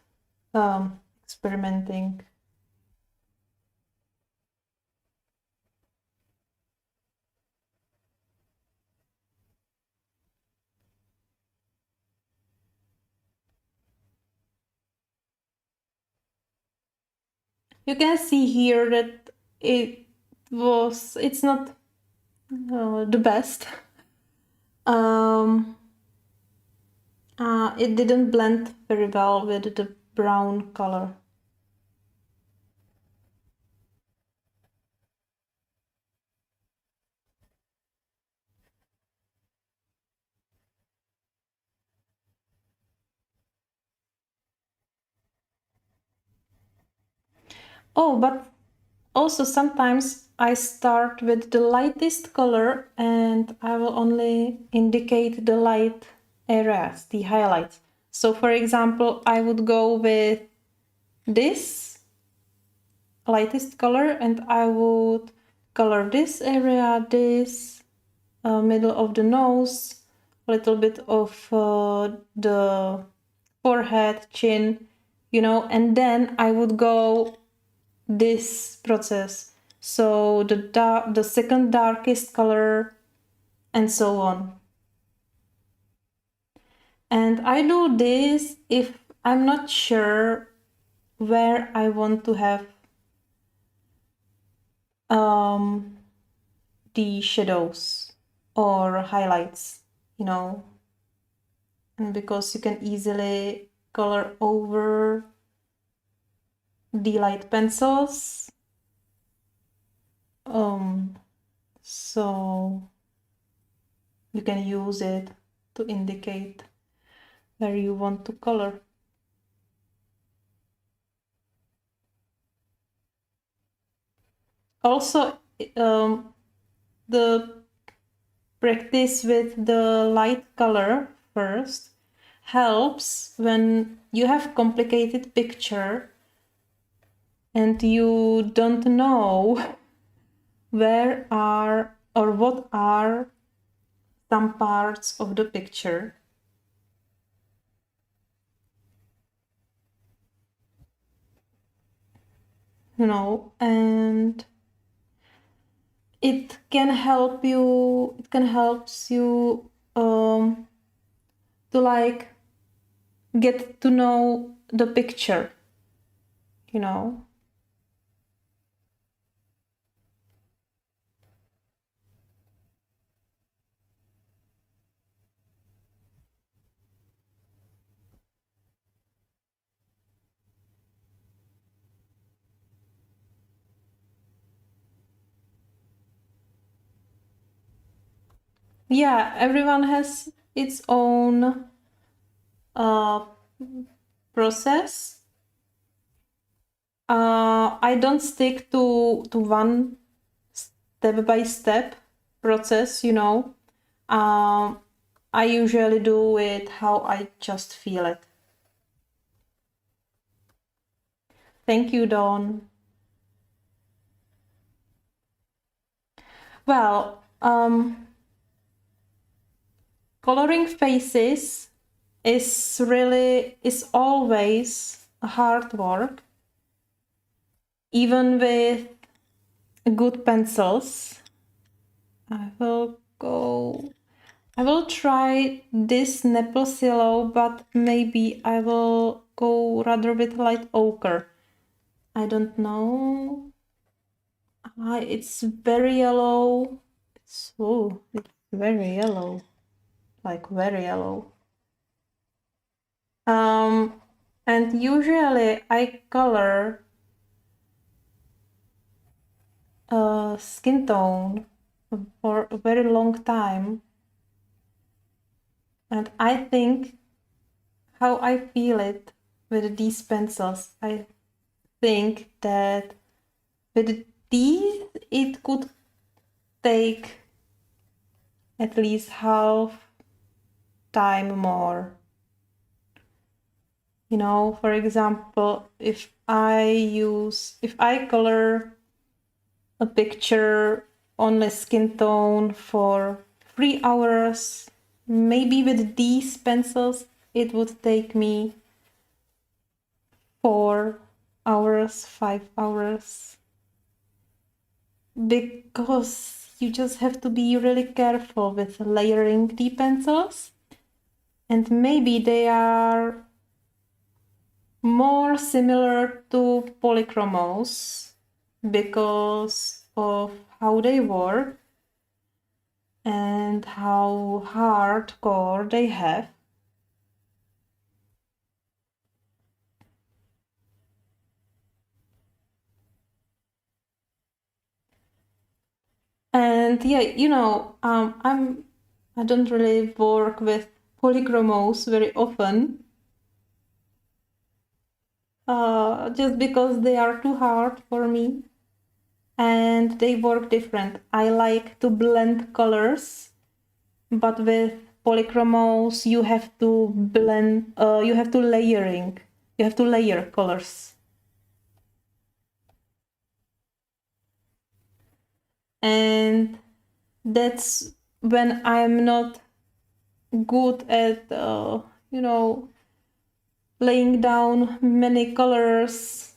experimenting. You can see here that it's not the best. It didn't blend very well with the brown color. Oh, but also sometimes I start with the lightest color and I will only indicate the light areas, the highlights. So for example, I would go with this lightest color and I would color this area, this middle of the nose, a little bit of the forehead, chin, you know, and then I would go this process. So the second darkest color and so on. And I do this if I'm not sure where I want to have the shadows or highlights, you know, and because you can easily color over the light pencils. So you can use it to indicate where you want to color. Also, the practice with the light color first helps when you have complicated picture and you don't know where are or what are some parts of the picture. You know, and it can help you, to like get to know the picture, you know. Yeah, everyone has its own process. I don't stick to one step by step process, you know. I usually do it how I just feel it. Thank you, Dawn. Well, coloring faces is always a hard work, even with good pencils. I will try this Naples yellow, but maybe I will go rather with light ochre. I don't know. It's very yellow. It's very yellow. Like very yellow. And usually I color skin tone for a very long time. And I think how I feel it with these pencils, I think that with these it could take at least half time more. You know, for example, if I color a picture on a skin tone for 3 hours, maybe with these pencils it would take me 4 hours, 5 hours, because you just have to be really careful with layering the pencils, and maybe they are more similar to polychromos because of how they work and how hardcore they have. And yeah, you know, I don't really work with polychromos very often, just because they are too hard for me and they work different. I like to blend colors, but with polychromos you have to blend, you have to layer colors. And that's when I'm not good at, you know, laying down many colors.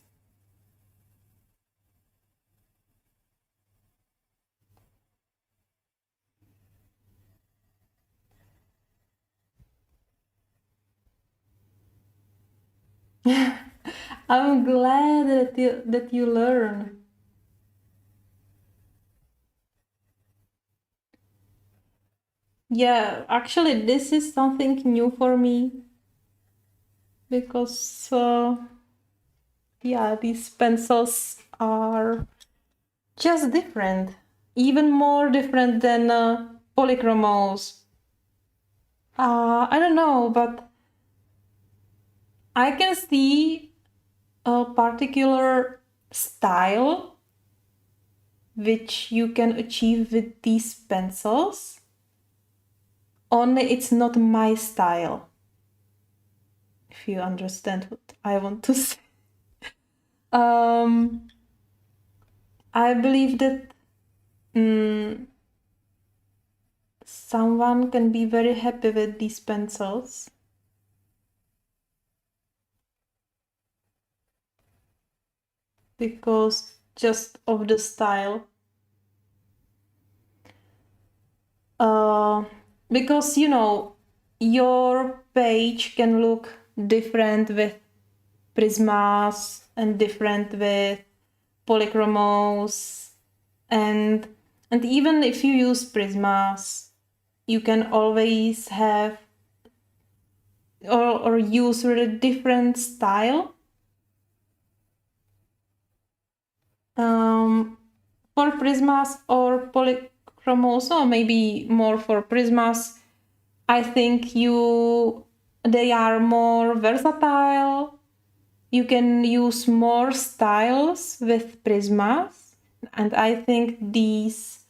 I'm glad that you learn. Yeah, actually, this is something new for me because, yeah, these pencils are just different, even more different than polychromos. I don't know, but I can see a particular style which you can achieve with these pencils. Only it's not my style, if you understand what I want to say. I believe that someone can be very happy with these pencils because just of the style. Because, you know, your page can look different with prismas and different with polychromos, and even if you use prismas, you can always have or use really different style. For prismas or polychromos, or maybe more for prismas, I think they are more versatile. You can use more styles with prismas, and I think these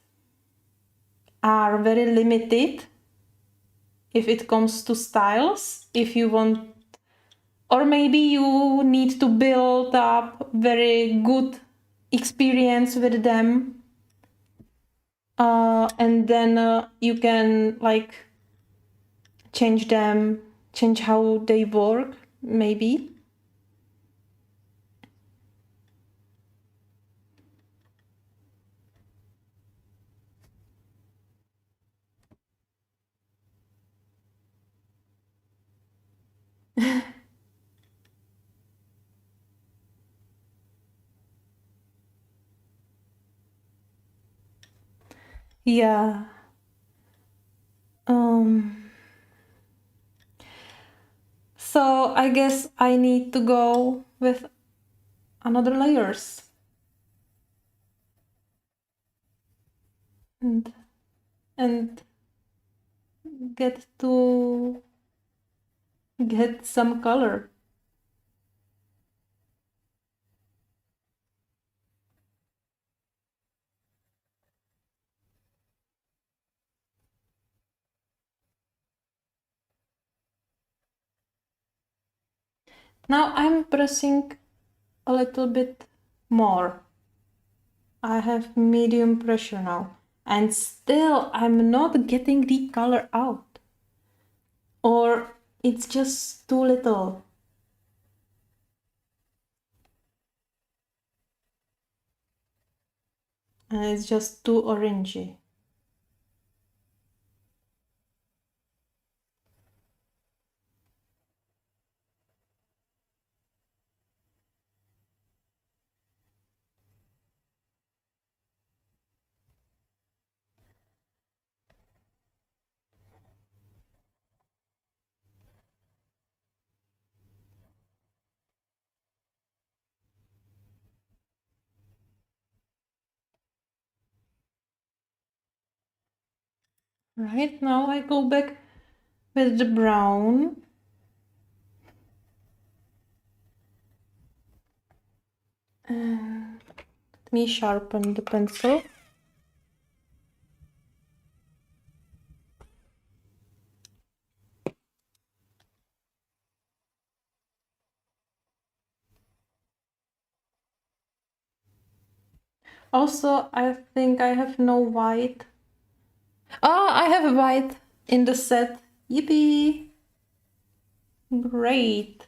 are very limited if it comes to styles. If you want Or maybe you need to build up very good experience with them, and then you can like change them, change how they work, maybe. Yeah. So I guess I need to go with another layers and and get some color. Now I'm pressing a little bit more. I have medium pressure now, and still I'm not getting the color out, or it's just too little. And it's just too orangey. Right now I go back with the brown. And let me sharpen the pencil. Also, I think I have no white. Oh, I have white in the set. Yippee! Great.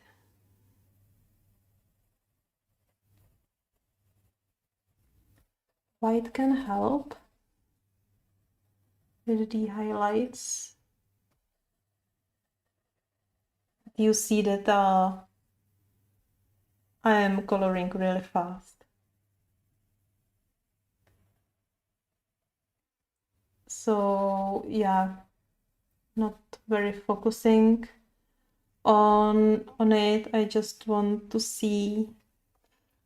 White can help with the highlights. You see that I am coloring really fast. So yeah, not very focusing on it. I just want to see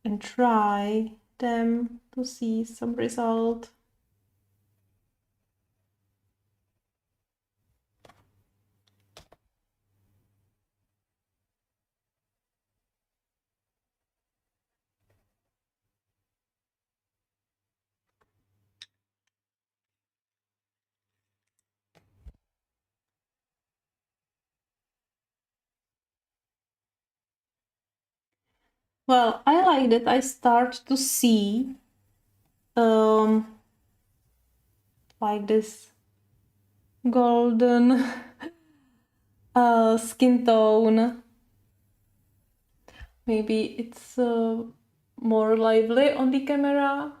and try them to see some result. Well, I like that I start to see like this golden skin tone. Maybe it's more lively on the camera.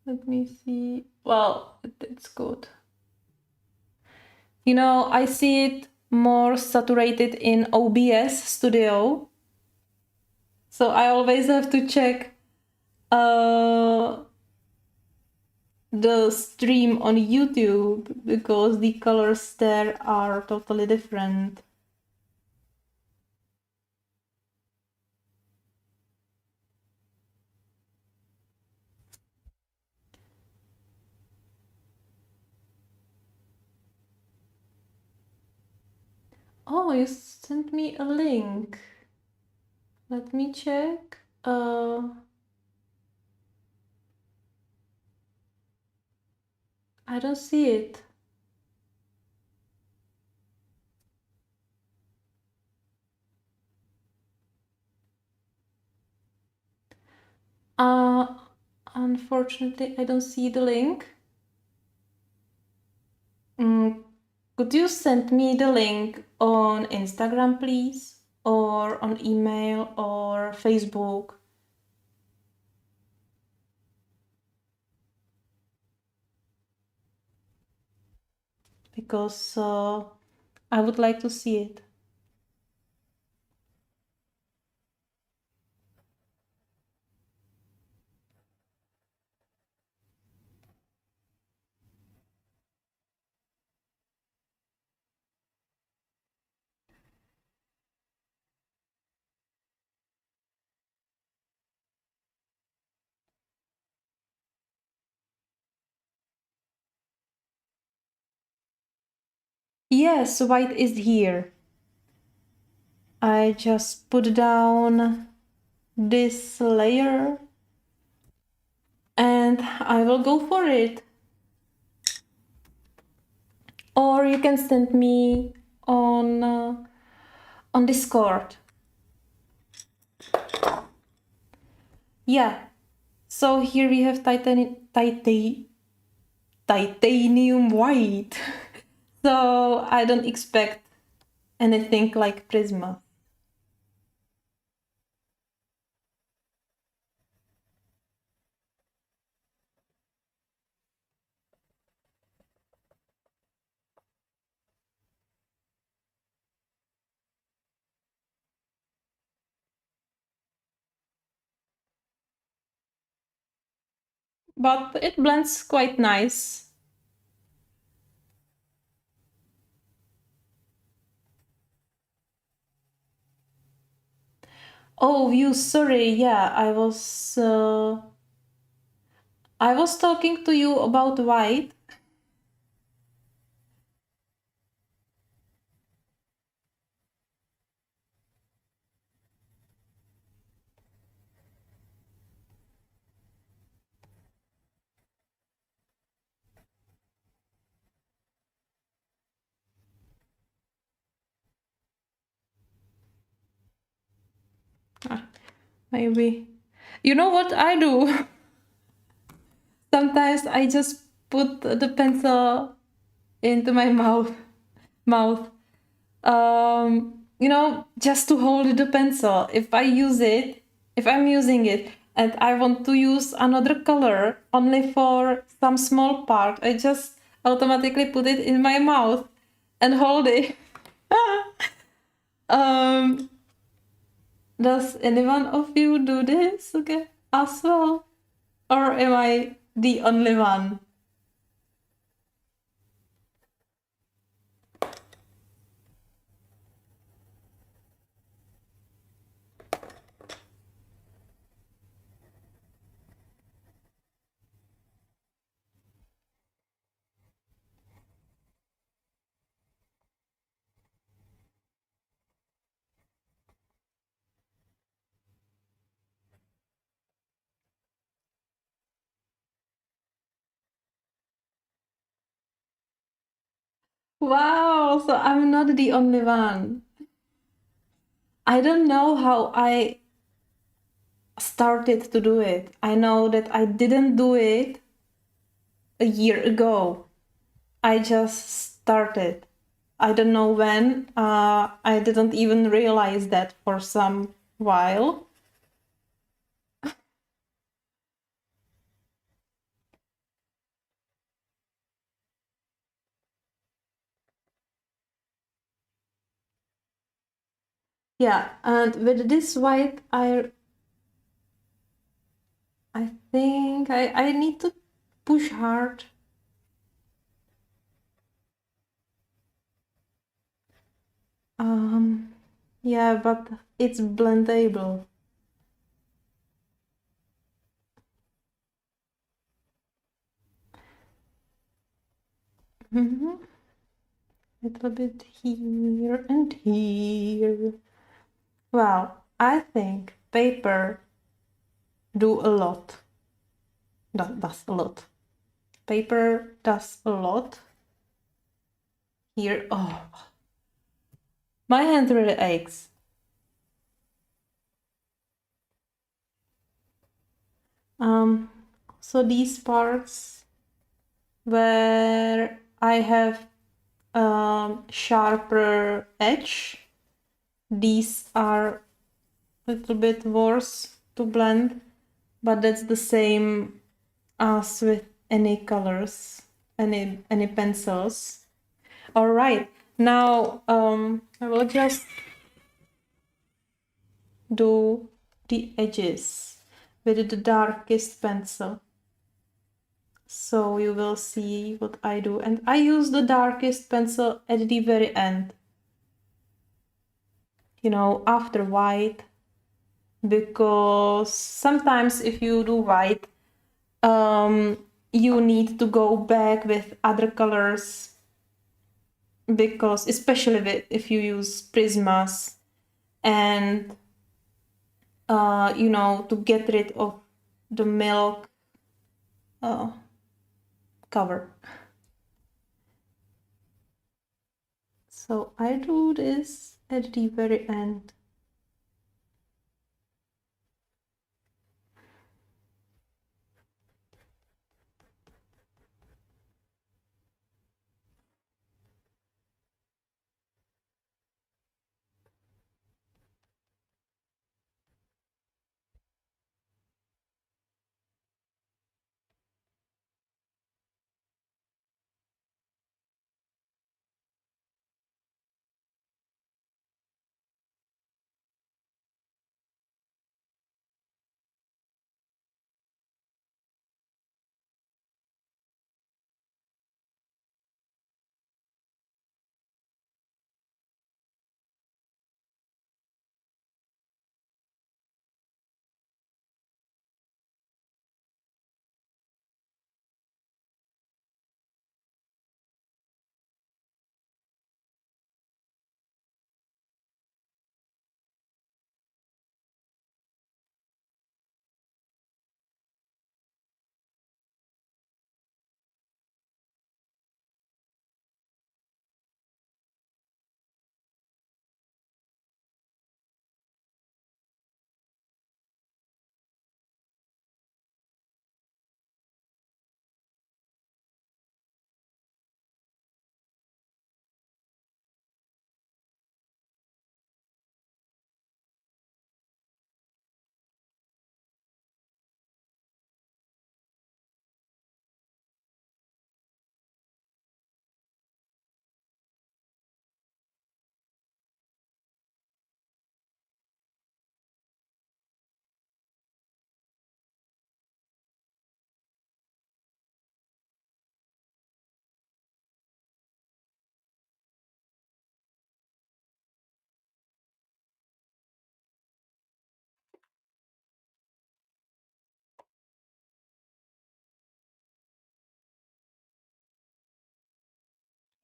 Let me see. Well, it's good. You know, I see it more saturated in OBS Studio. So I always have to check the stream on YouTube because the colors there are totally different. Oh, you sent me a link. Let me check. I don't see it. Uh, Unfortunately, I don't see the link. Could you send me the link on Instagram, please? Or on email or Facebook? Because I would like to see it. Yes, white is here. I just put down this layer and I will go for it. Or you can send me on Discord. Yeah. So here we have titanium white. So I don't expect anything like Prisma. But it blends quite nice. Oh, you sorry. Yeah, I was talking to you about white. Ah, maybe. You know what I do? Sometimes I just put the pencil into my mouth. Just to hold the pencil. If I'm using it and I want to use another color only for some small part, I just automatically put it in my mouth and hold it. um, does anyone of you do this? Okay, as well? Or am I the only one? Wow, so I'm not the only one. I don't know how I started to do it. I know that I didn't do it a year ago. I just started. I don't know when. I didn't even realize that for some while. Yeah, and with this white, I think I need to push hard. Yeah, but it's blendable. Mhm. Little bit here and here. Well, I think paper do a lot. Does a lot. Paper does a lot. Here, oh, my hand really aches. So these parts where I have sharper edge, these are a little bit worse to blend, but that's the same as with any colors, any pencils. All right, now I will just do the edges with the darkest pencil. So you will see what I do. And I use the darkest pencil at the very end. You know, after white. Because sometimes if you do white, you need to go back with other colors. Because especially if you use prismas and you know, to get rid of the milk cover. So I do this at the very end.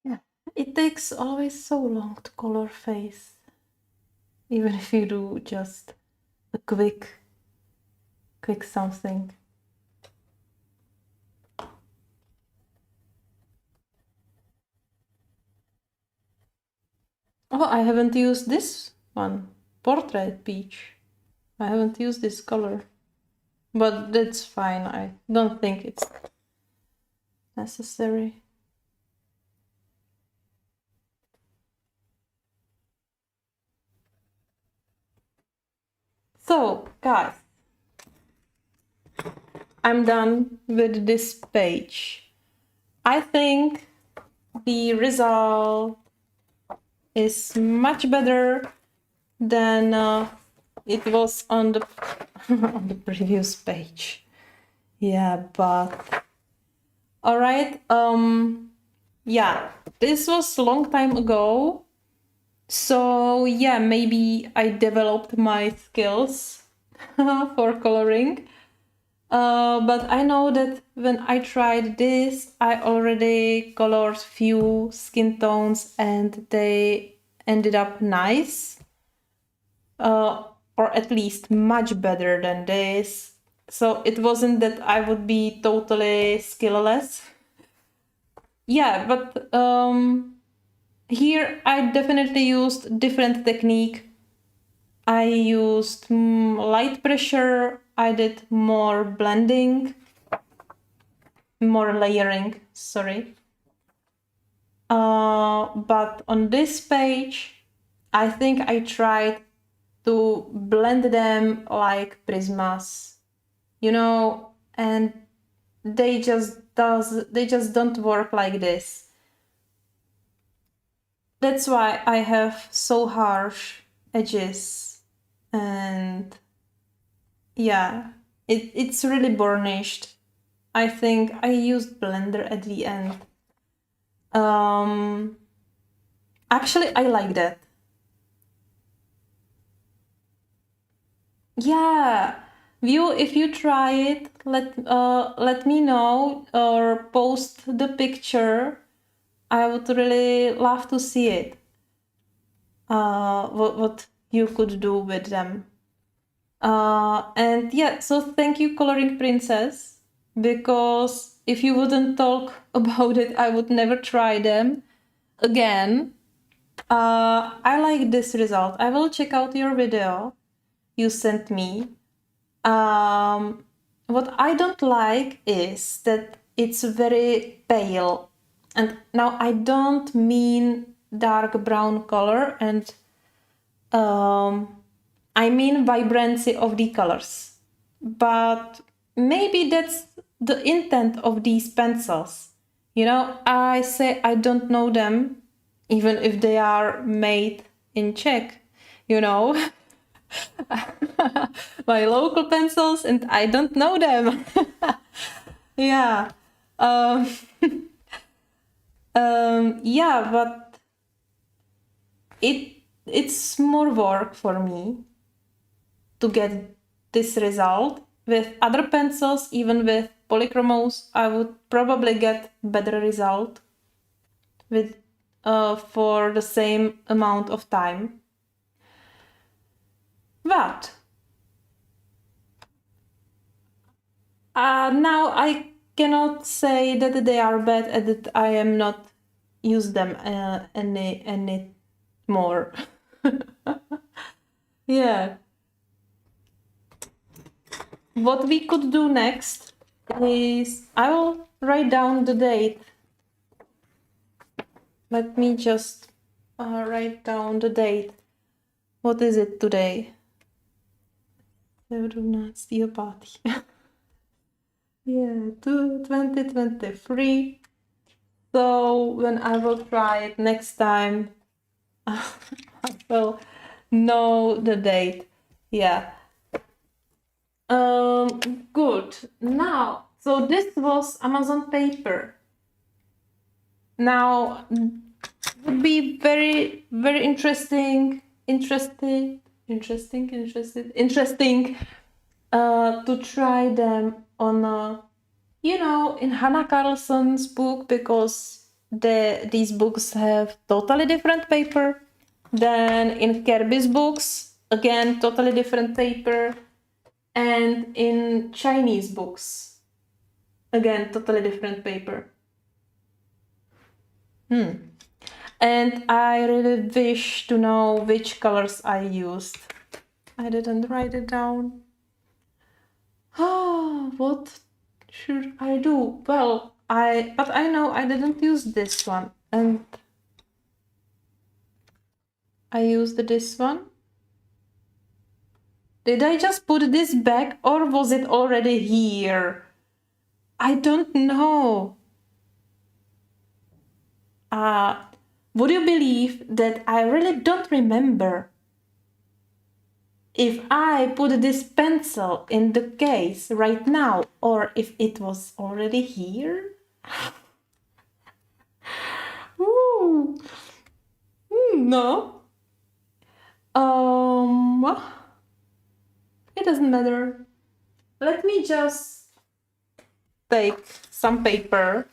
Yeah, it takes always so long to color face, even if you do just a quick something. Oh, I haven't used this one, Portrait Peach. I haven't used this color, but that's fine. I don't think it's necessary. So, guys, I'm done with this page. I think the result is much better than it was on the on the previous page. Yeah, but all right. Yeah, this was a long time ago. So yeah, maybe I developed my skills for coloring. But I know that when I tried this, I already colored few skin tones and they ended up nice. Or at least much better than this. So it wasn't that I would be totally skillless. Yeah, but here I definitely used different technique. I used light pressure I did more blending, more layering, sorry. But on this page, I think I tried to blend them like prismas, you know, and they just don't work like this. That's why I have so harsh edges, and yeah, it's really burnished. I think I used blender at the end. Actually, I like that. Yeah, if you try it, let me know or post the picture. I would really love to see it. What you could do with them. And yeah, so thank you, Coloring Princess, because if you wouldn't talk about it, I would never try them again. I like this result. I will check out your video you sent me. What I don't like is that it's very pale. And now I don't mean dark brown color, and I mean vibrancy of the colors. But maybe that's the intent of these pencils. You know, I say I don't know them, even if they are made in Czech, you know. My local pencils, and I don't know them. Yeah. Yeah, but it's more work for me to get this result. With other pencils, even with polychromos, I would probably get better result with for the same amount of time. But now I cannot say that they are bad and that I am not use them any more. Yeah. What we could do next is I will write down the date. Let me just write down the date. What is it today? 17. Yeah, 2023. So when I will try it next time, I will know the date. Yeah. Good. Now, so this was Amazon paper. Now, would be very, very interesting to try them on a, you know, in Hannah Carlson's book, because these books have totally different paper than in Kerby's books, again totally different paper, and in Chinese books, again totally different paper. And I really wish to know which colors I used. I didn't write it down. What should I do? Well, but I know I didn't use this one, and I used this one. Did I just put this back, or was it already here? I don't know. Would you believe that I really don't remember if I put this pencil in the case right now, or if it was already here? Ooh. No. It doesn't matter. Let me just take some paper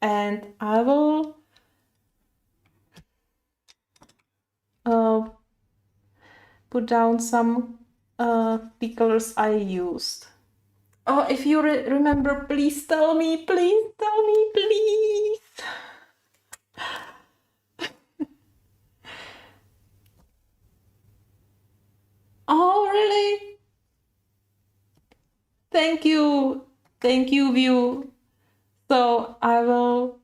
and I will put down some the colors I used. Oh, if you remember, please tell me, please tell me, please. Oh, really? Thank you. Thank you, View. So I will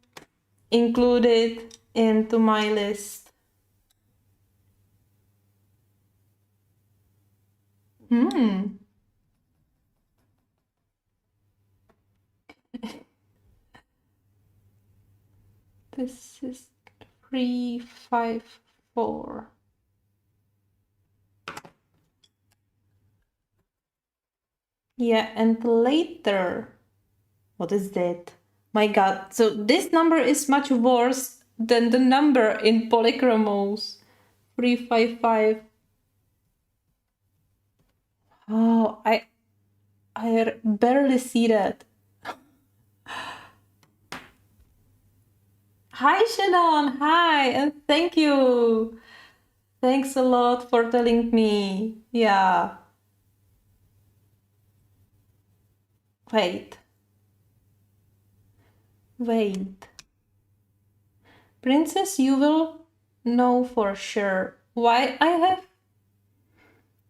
include it into my list. This is 354. Yeah, and later. What is that? My god. So this number is much worse than the number in Polychromos. 355. Oh, I barely see that. Hi Shannon, hi, and thank you. Thanks a lot for telling me. Yeah. Wait. Wait. Princess, you will know for sure why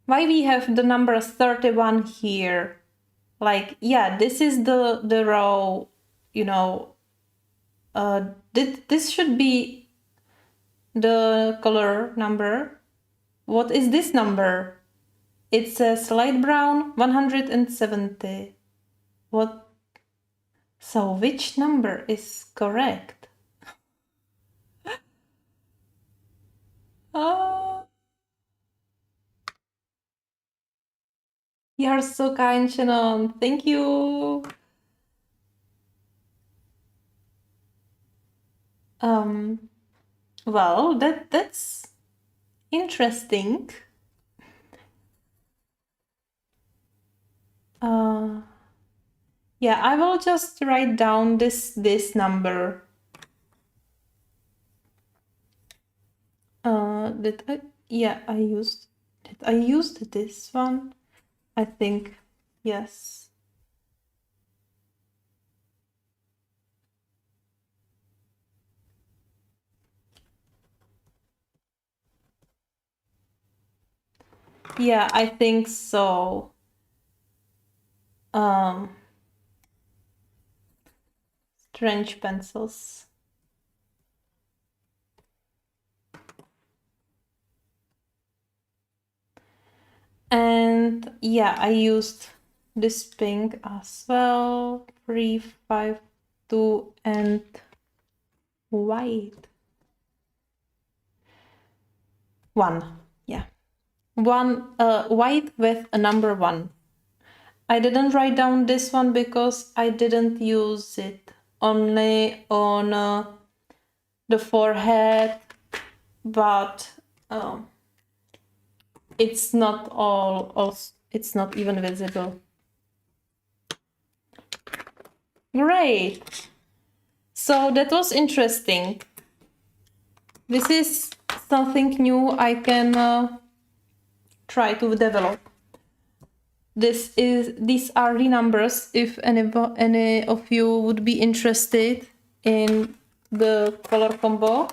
we have the number 31 here. Like, yeah, this is the row, you know, this should be the color number. What is this number? It says light brown 170. What? So which number is correct? Oh, you're so kind, Shannon. Thank you. Well, that's interesting. Yeah, I will just write down this number. Did I used this one? I think yes. Yeah, I think so. Strange pencils. And yeah, I used this pink as well. 352 and white. 1. Yeah. 1 white with a number 1. I didn't write down this one because I didn't use it, only on the forehead, but it's not it's not even visible. Great. So that was interesting. This is something new I can try to develop. These are the numbers if any of you would be interested in the color combo.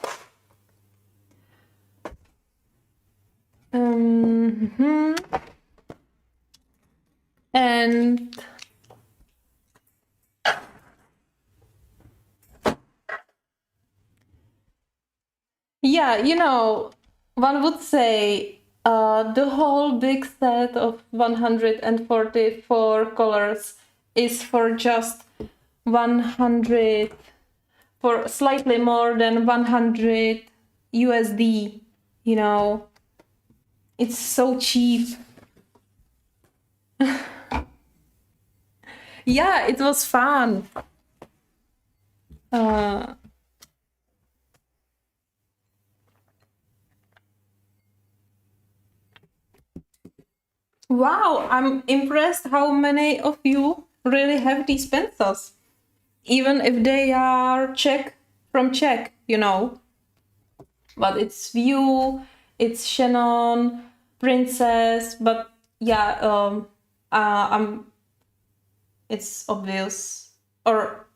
And yeah, you know, one would say the whole big set of 144 colors is for just 100, for slightly more than 100 USD, you know. It's so cheap. Yeah, it was fun. Wow, I'm impressed how many of you really have these pencils. Even if they are from Czech, you know. But it's View, it's Shannon, Princess, but yeah, it's obvious. Or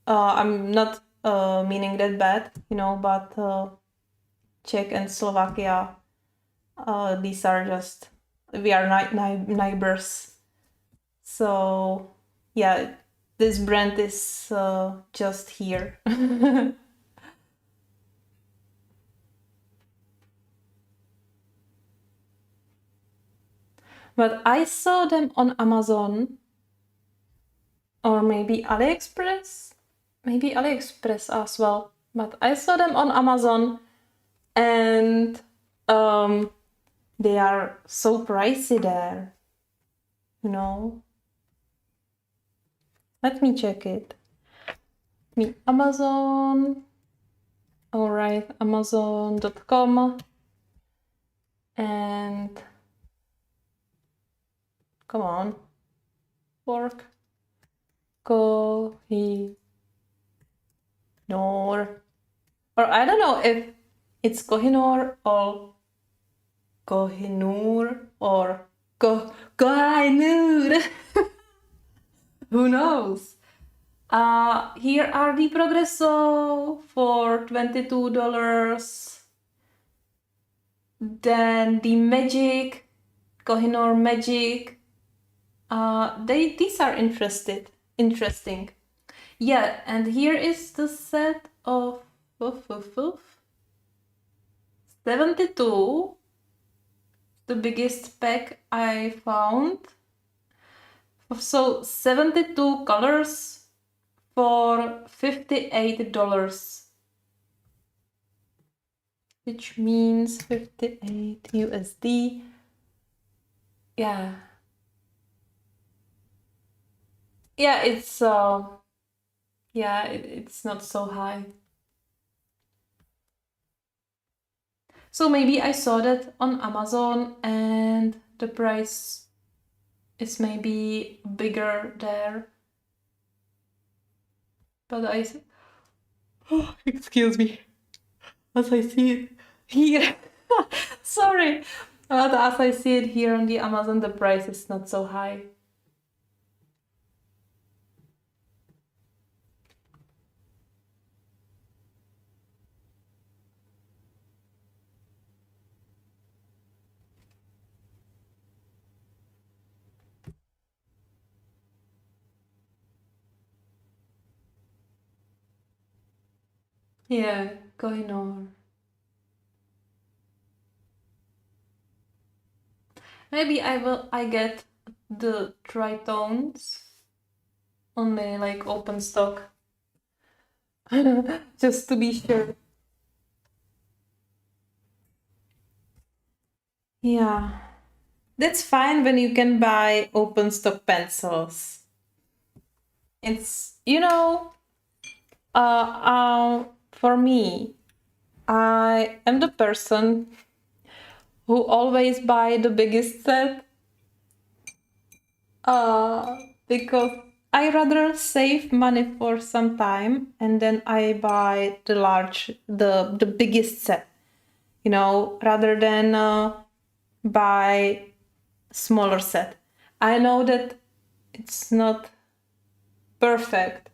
I'm not meaning that bad, you know, but Czech and Slovakia, these are just, we are neighbors. So yeah, this brand is just here. But I saw them on Amazon or maybe AliExpress. Maybe AliExpress as well. But I saw them on Amazon and they are so pricey there. You know? Let me check it. Me Amazon. All right, Amazon.com. And come on, work. Kohinoor. Or I don't know if it's Kohinoor or Kohinoor or Kohinoor. Who knows? Here are the Progresso for $22. Then the Magic, Kohinoor Magic. These are interesting. Yeah, and here is the set of 72, the biggest pack I found. So 72 colors for $58, which means 58 USD. Yeah. Yeah, it's it's not so high. So maybe I saw that on Amazon and the price is maybe bigger there. But excuse me, as I see it here. Sorry. But as I see it here on the Amazon, the price is not so high. Yeah, going on. Maybe I get the tritones only like open stock. Just to be sure. Yeah. That's fine when you can buy open stock pencils. It's, for me, I am the person who always buy the biggest set because I rather save money for some time and then I buy the biggest set, rather than buy smaller set. I know that it's not perfect.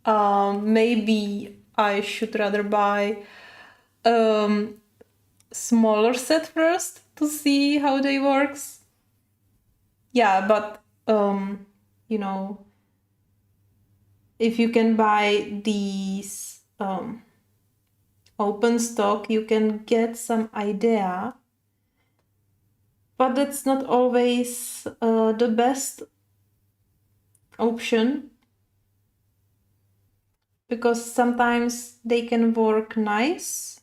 Maybe I should rather buy smaller set first to see how they works. Yeah, but if you can buy these open stock, you can get some idea. But that's not always the best option because sometimes they can work nice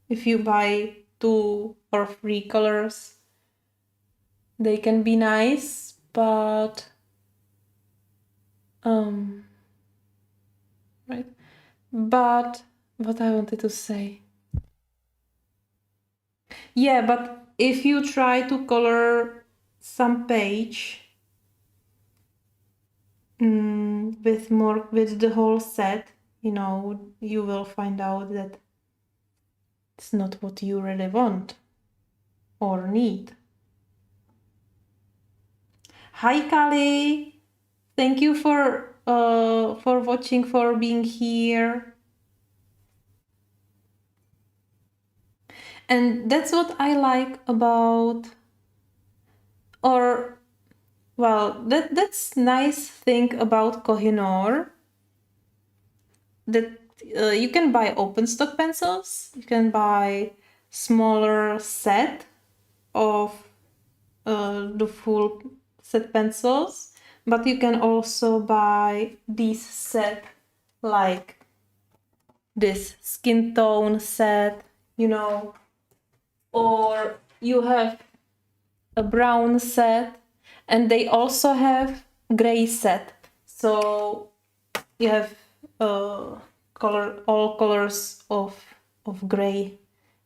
if you buy 2 or 3 colors. They can be nice, but right. But what I wanted to say. Yeah, but if you try to color some page with the whole set, you will find out that it's not what you really want or need. Hi Kali, thank you for watching, for being here. And that's what I like about, or well, that's nice thing about Kohinoor, that you can buy open stock pencils, you can buy smaller set of the full set pencils, but you can also buy these set, like this skin tone set, you know, or you have a brown set, and they also have gray set. So you have all colors of gray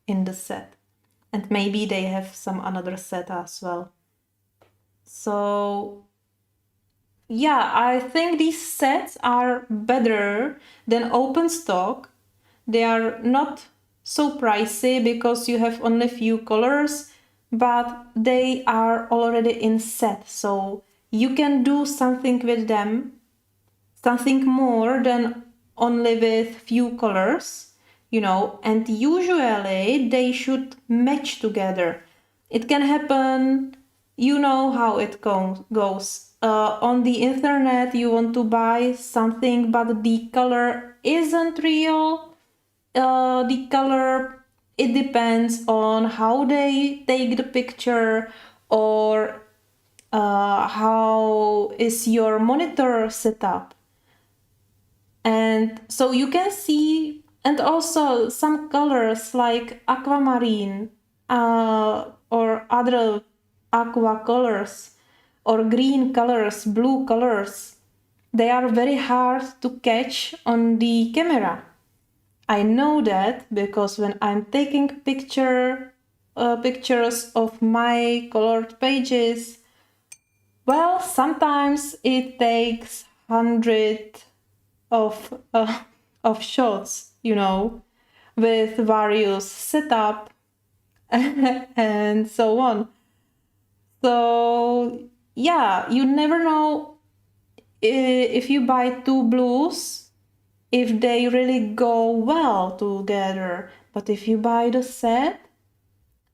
in the set, and maybe they have some another set as well. So yeah, I think these sets are better than open stock. They are not so pricey because you have only few colors, but they are already in set, so you can do something with them, something more than only with few colors, you know, and usually they should match together. It can happen, you know how it goes. On the internet, you want to buy something, but the color isn't real. The color, it depends on how they take the picture, or how is your monitor set up. And so you can see, and also some colors like aquamarine or other aqua colors or green colors, blue colors, they are very hard to catch on the camera. I know that because when I'm taking pictures of my colored pages, well, sometimes it takes 100 of shots, you know, with various setup and so on. So yeah, you never know if you buy two blues, if they really go well together. But if you buy the set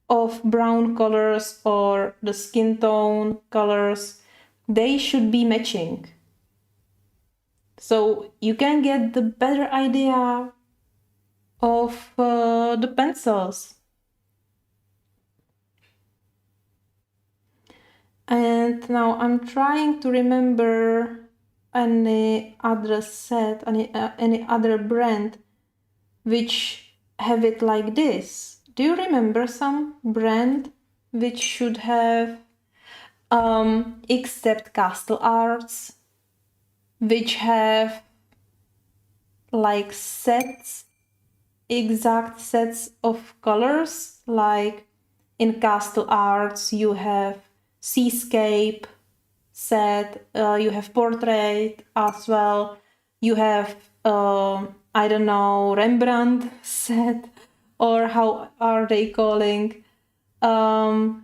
of brown colors or the skin tone colors, they should be matching. So you can get the better idea of the pencils. And now I'm trying to remember any other set, any other brand which have it like this. Do you remember some brand which should have, except Castle Arts, which have like sets, exact sets of colors? Like in Castle Arts you have seascape set, you have portrait as well, you have I don't know, Rembrandt set, or how are they calling, but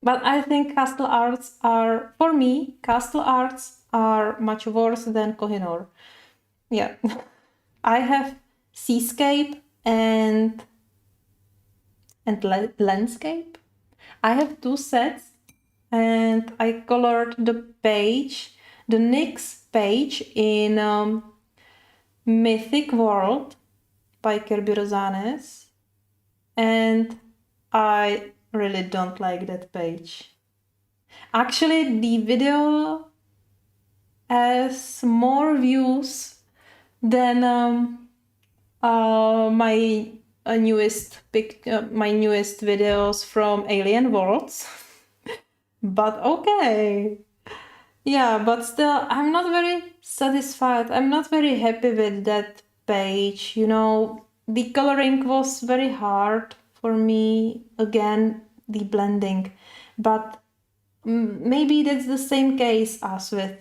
I think Castle Arts are, for me, Castle Arts are much worse than Kohinoor. Yeah. I have seascape and landscape. I have two sets, and I colored the page, the next page in Mythic World by Kerby Rosanes, and I really don't like that page. Actually, the video has more views than my newest videos from Alien Worlds. But okay. Yeah, but still, I'm not very satisfied. I'm not very happy with that page. You know, the coloring was very hard for me. Again, the blending. But maybe that's the same case as with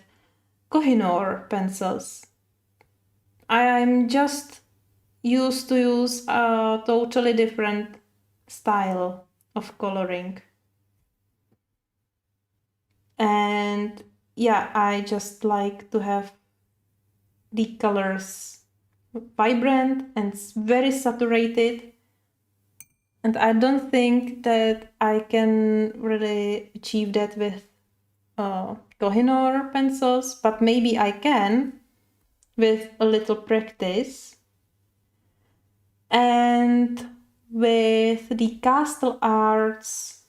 Kohinoor pencils. I'm just used to use a totally different style of coloring. And yeah, I just like to have the colors vibrant and very saturated. And I don't think that I can really achieve that with Kohinoor pencils, but maybe I can with a little practice. And with the Castle Arts,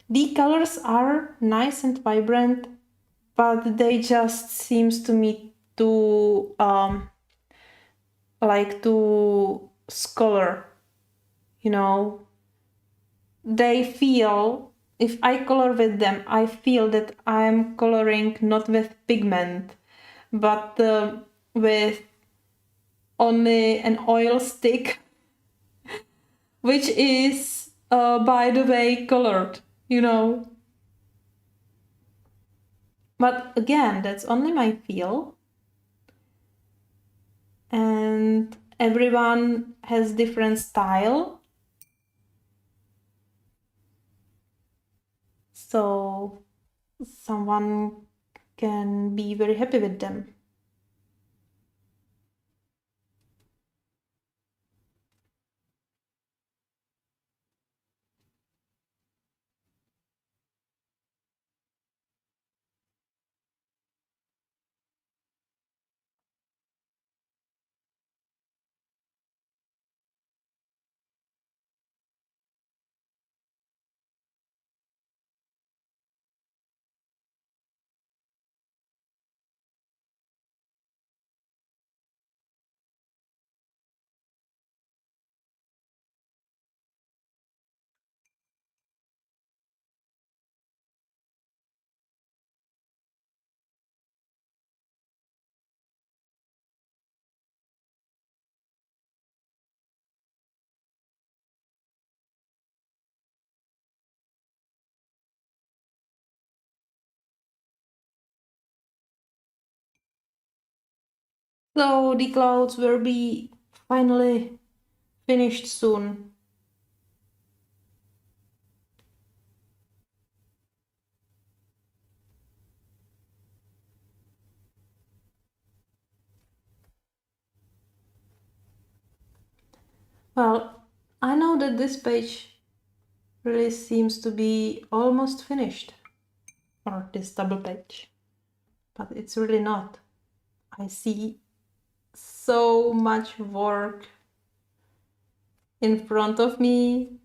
the colors are nice and vibrant, but they just seems to me to like to scholar, you know. They feel, if I color with them, I feel that I'm coloring not with pigment, but with only an oil stick, which is, by the way, colored, you know. But again, that's only my feel. And everyone has different style. So someone can be very happy with them. So the clouds will be finally finished soon. Well, I know that this page really seems to be almost finished, or this double page, but it's really not. I see so much work in front of me.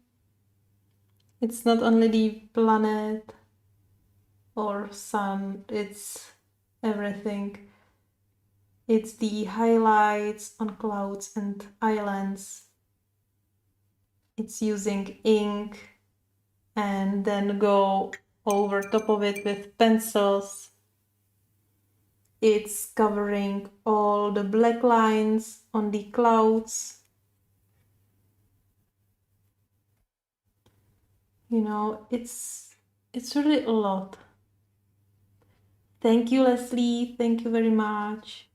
It's not only the planet or sun, it's everything. It's the highlights on clouds and islands. It's using ink and then go over top of it with pencils. It's covering all the black lines on the clouds. You know, it's really a lot. Thank you, Leslie. Thank you very much.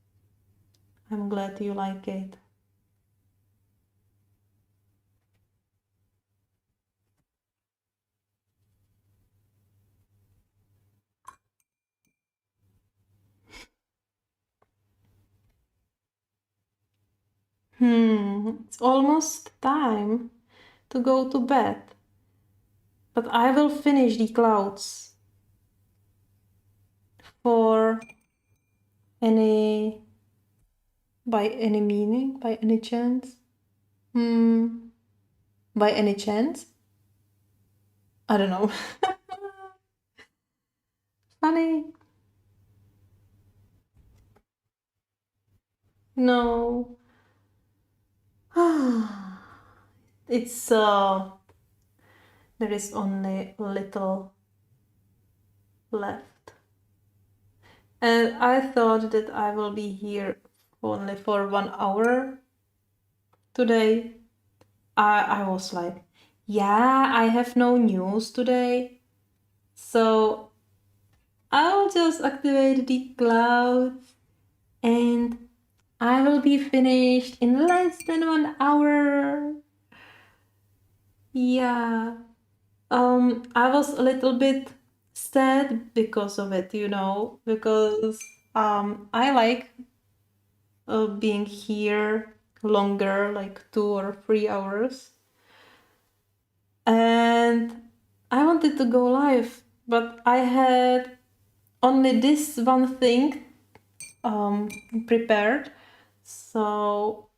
I'm glad you like it. It's almost time to go to bed. But I will finish the clouds for any, by any meaning, by any chance. By any chance? I don't know. Funny. No. It's there is only a little left. And I thought that I will be here only for 1 hour today. I was like, yeah, I have no news today. So I'll just activate the clouds and I will be finished in less than 1 hour. Yeah. I was a little bit sad because of it, you know, because I like being here longer, like 2 or 3 hours. And I wanted to go live but I had only this one thing prepared. So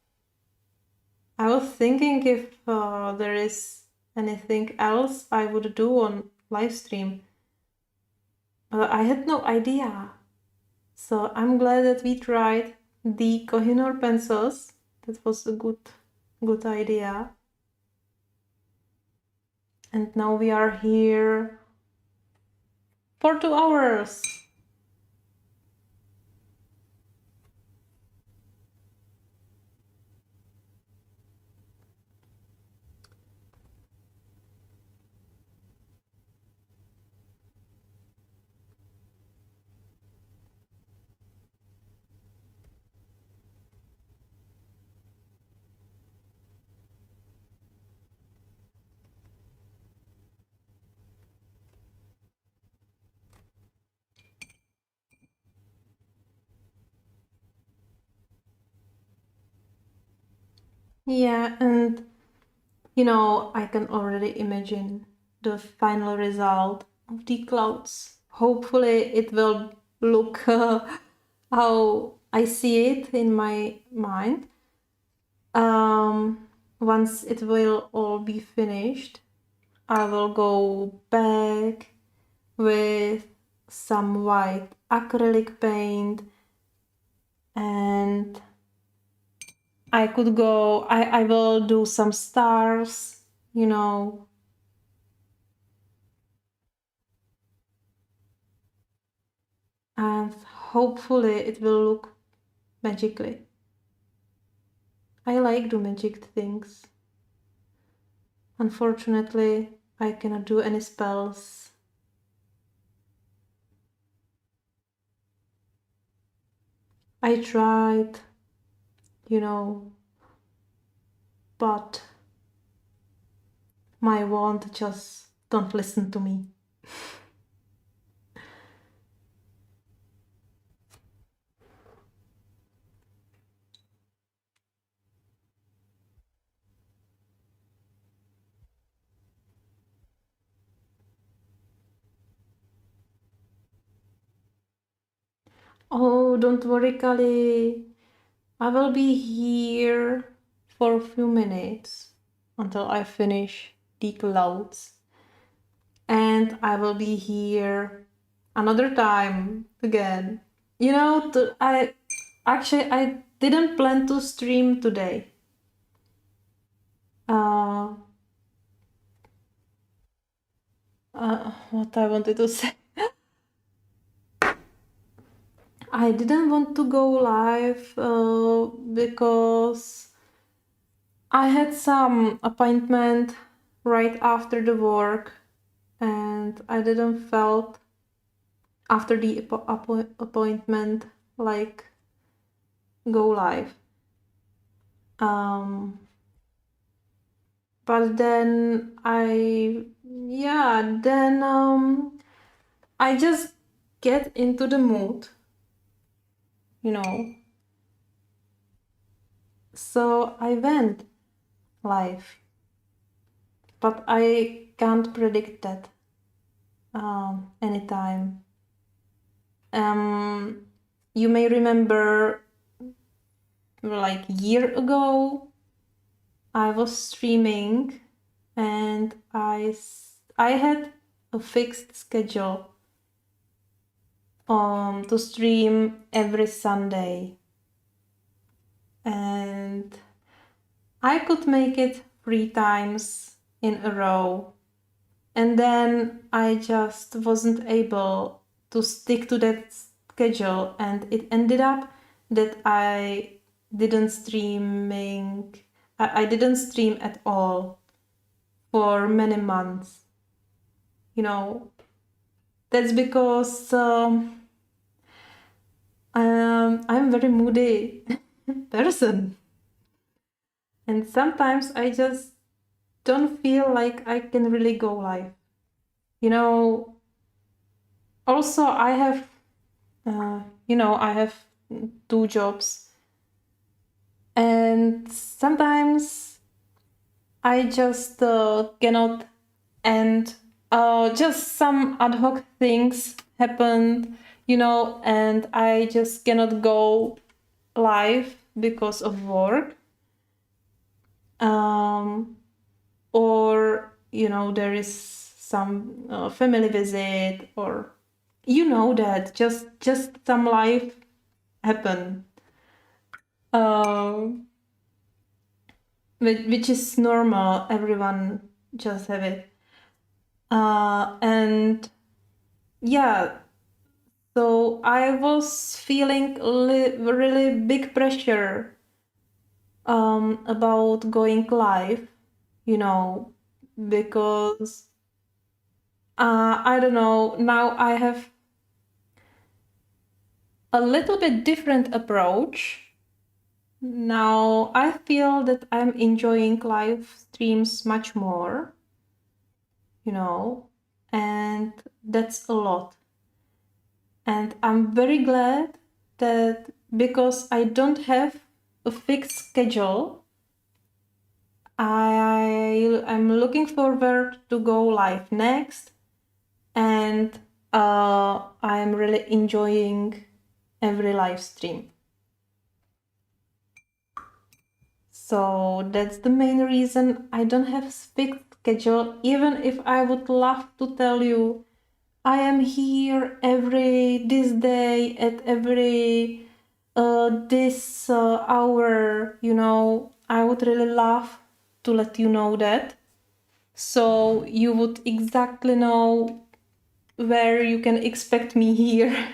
I was thinking if there is anything else I would do on live stream. I had no idea. So I'm glad that we tried the Kohinoor pencils. That was a good idea. And now we are here for 2 hours. Yeah, and I can already imagine the final result of the clouds. Hopefully, it will look how I see it in my mind. Once it will all be finished, I will go back with some white acrylic paint, and I will do some stars, and hopefully it will look magically. I like do magic things. Unfortunately, I cannot do any spells. I tried, but my wand just don't listen to me. Oh, don't worry, Kali. I will be here for a few minutes until I finish the clouds. And I will be here another time again. I didn't plan to stream today. Uh, what I wanted to say. I didn't want to go live because I had some appointment right after the work, and I didn't felt after the appointment like go live. But then I just get into the mood, So I went live, but I can't predict that anytime. You may remember, like year ago, I was streaming, and I had a fixed schedule to stream every Sunday, and I could make it 3 times in a row, and then I just wasn't able to stick to that schedule, and it ended up that I didn't I didn't stream at all for many months. That's because I'm very moody person, and sometimes I just don't feel like I can really go live. Also I have I have 2 jobs, and sometimes I just cannot end just some ad hoc things happened, and I just cannot go live because of work. Or, there is some family visit, or that just some life happen, which is normal. Everyone just have it. And yeah, so I was feeling really big pressure about going live, because I don't know, now I have a little bit different approach. Now I feel that I'm enjoying live streams much more, and that's a lot. And I'm very glad that, because I don't have a fixed schedule, I'm looking forward to go live next, and I'm really enjoying every live stream. So that's the main reason I don't have fixed schedule, even if I would love to tell you I am here this day at every this hour, I would really love to let you know that, so you would exactly know where you can expect me here.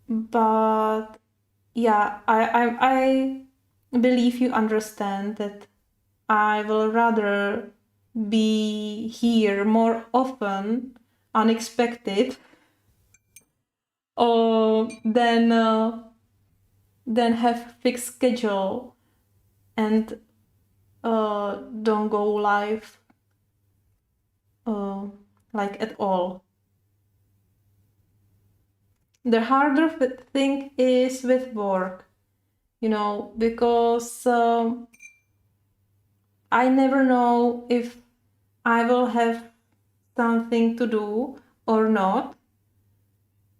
But yeah, I believe you understand that I will rather be here more often, unexpected, or than have fixed schedule and don't go live like at all. The harder thing is with work, because I never know if I will have something to do or not.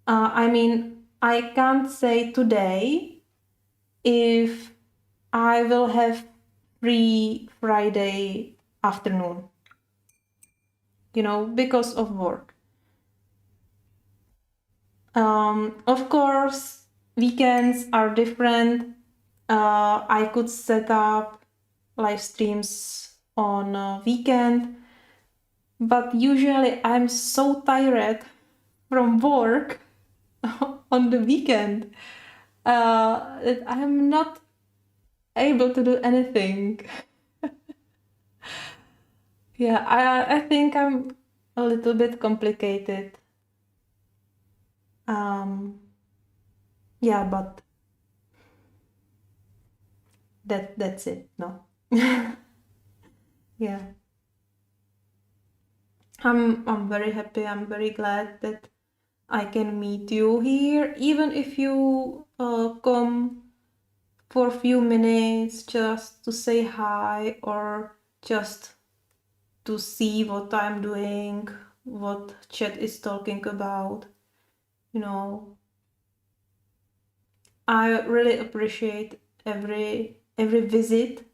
I mean, I can't say today if I will have free Friday afternoon, because of work. Of course, weekends are different. I could set up live streams on a weekend, but usually I'm so tired from work on the weekend that I'm not able to do anything. Yeah, I think I'm a little bit complicated. Yeah, but that's it. No. Yeah. I'm very happy. I'm very glad that I can meet you here, even if you come for a few minutes just to say hi, or just to see what I'm doing, what chat is talking about. I really appreciate every visit,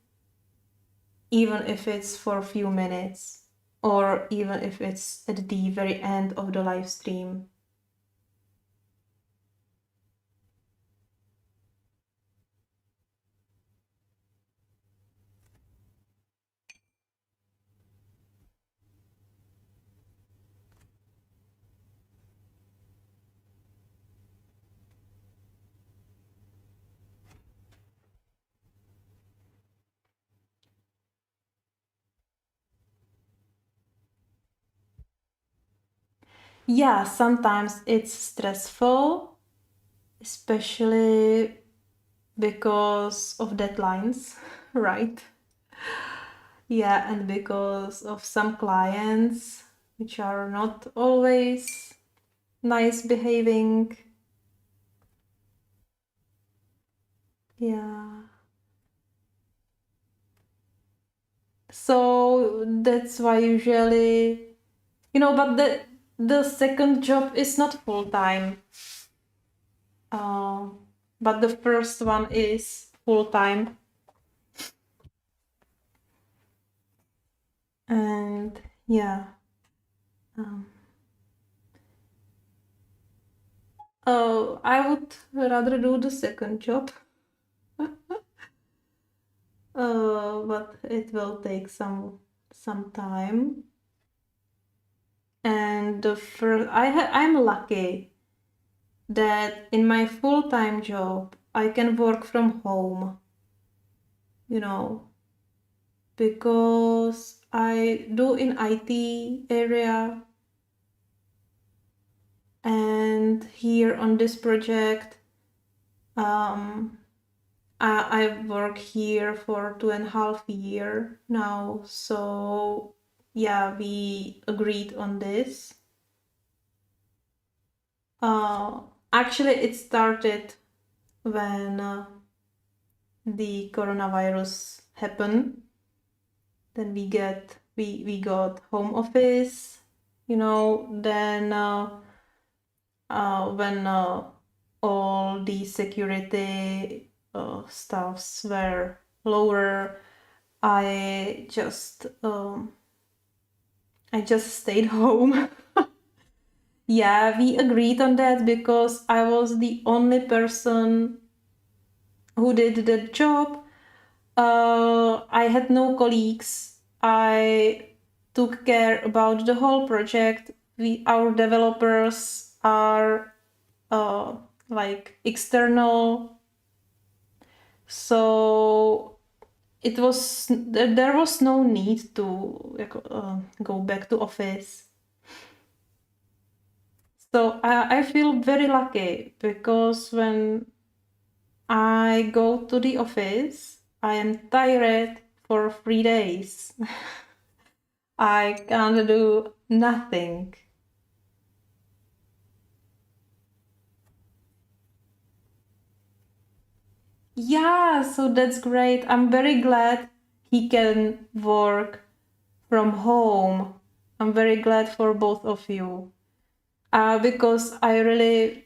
even if it's for a few minutes, or even if it's at the very end of the live stream. Yeah, sometimes it's stressful, especially because of deadlines, right? Yeah, and because of some clients which are not always nice behaving. Yeah. So that's why usually, but the second job is not full time. Uh, but the first one is full time. And yeah. Um, oh, I would rather do the second job. But it will take some time. And the first, I'm lucky that in my full-time job I can work from home, you know, because I do in IT area, and here on this project, um, I work here for 2.5 years now, so yeah, we agreed on this. Uh, Actually, it started when the coronavirus happened. Then we got home office, then when all the security stuffs were lower, I just stayed home. Yeah, we agreed on that because I was the only person who did the job. I had no colleagues. I took care about the whole project. Our developers are like external, so there was no need to go back to office. So I feel very lucky because when I go to the office, I am tired for 3 days. I can't do nothing. Yeah, so that's great. I'm very glad he can work from home. I'm very glad for both of you. Because I really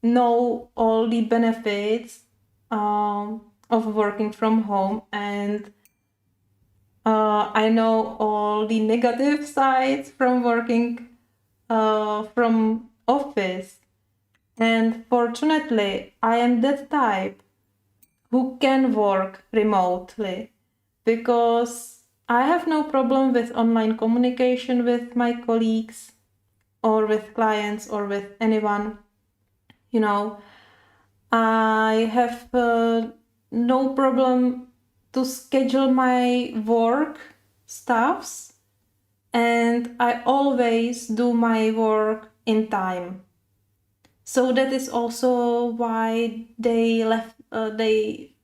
know all the benefits of working from home, and I know all the negative sides from working from office. And fortunately, I am that type who can work remotely because I have no problem with online communication with my colleagues or with clients or with anyone. You know, I have no problem to schedule my work stuffs, and I always do my work in time. So that is also why they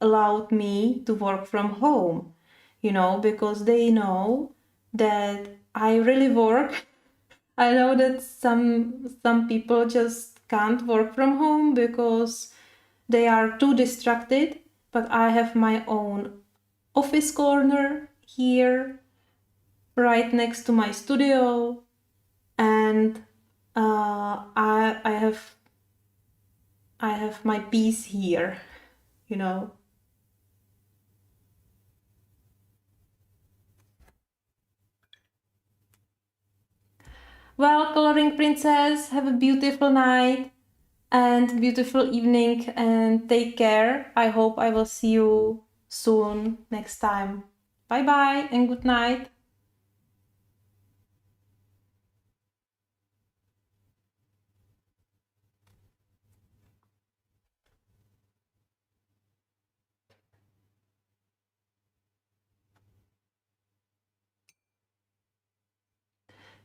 allowed me to work from home, because they know that I really work. I know that some people just can't work from home because they are too distracted, but I have my own office corner here right next to my studio, and I have my peace here. Well, coloring princess, have a beautiful night and beautiful evening, and take care. I hope I will see you soon next time. Bye bye and good night.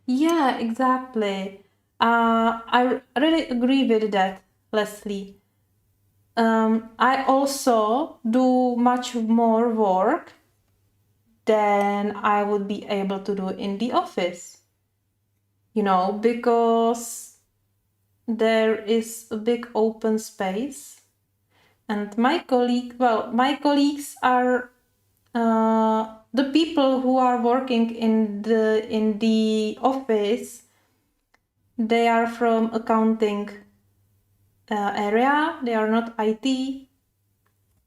Yeah, exactly. I really agree with that, Leslie. I also do much more work than I would be able to do in the office, because there is a big open space, and my colleagues are the people who are working in the office, they are from accounting area. They are not IT,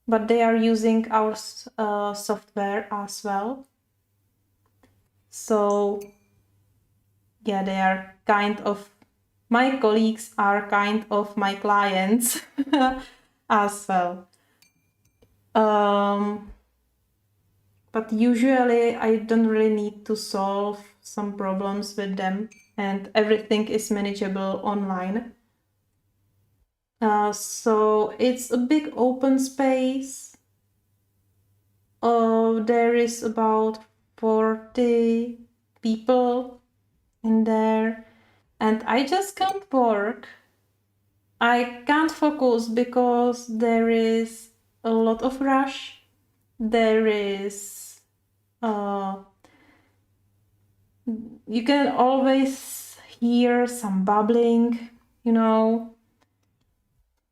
but they are using our software as well. So yeah, they are kind of, my colleagues are kind of my clients as well. But usually I don't really need to solve some problems with them, and everything is manageable online. So it's a big open space. There is about 40 people in there, and I just can't work. I can't focus because there is a lot of rush. There is you can always hear some bubbling, you know.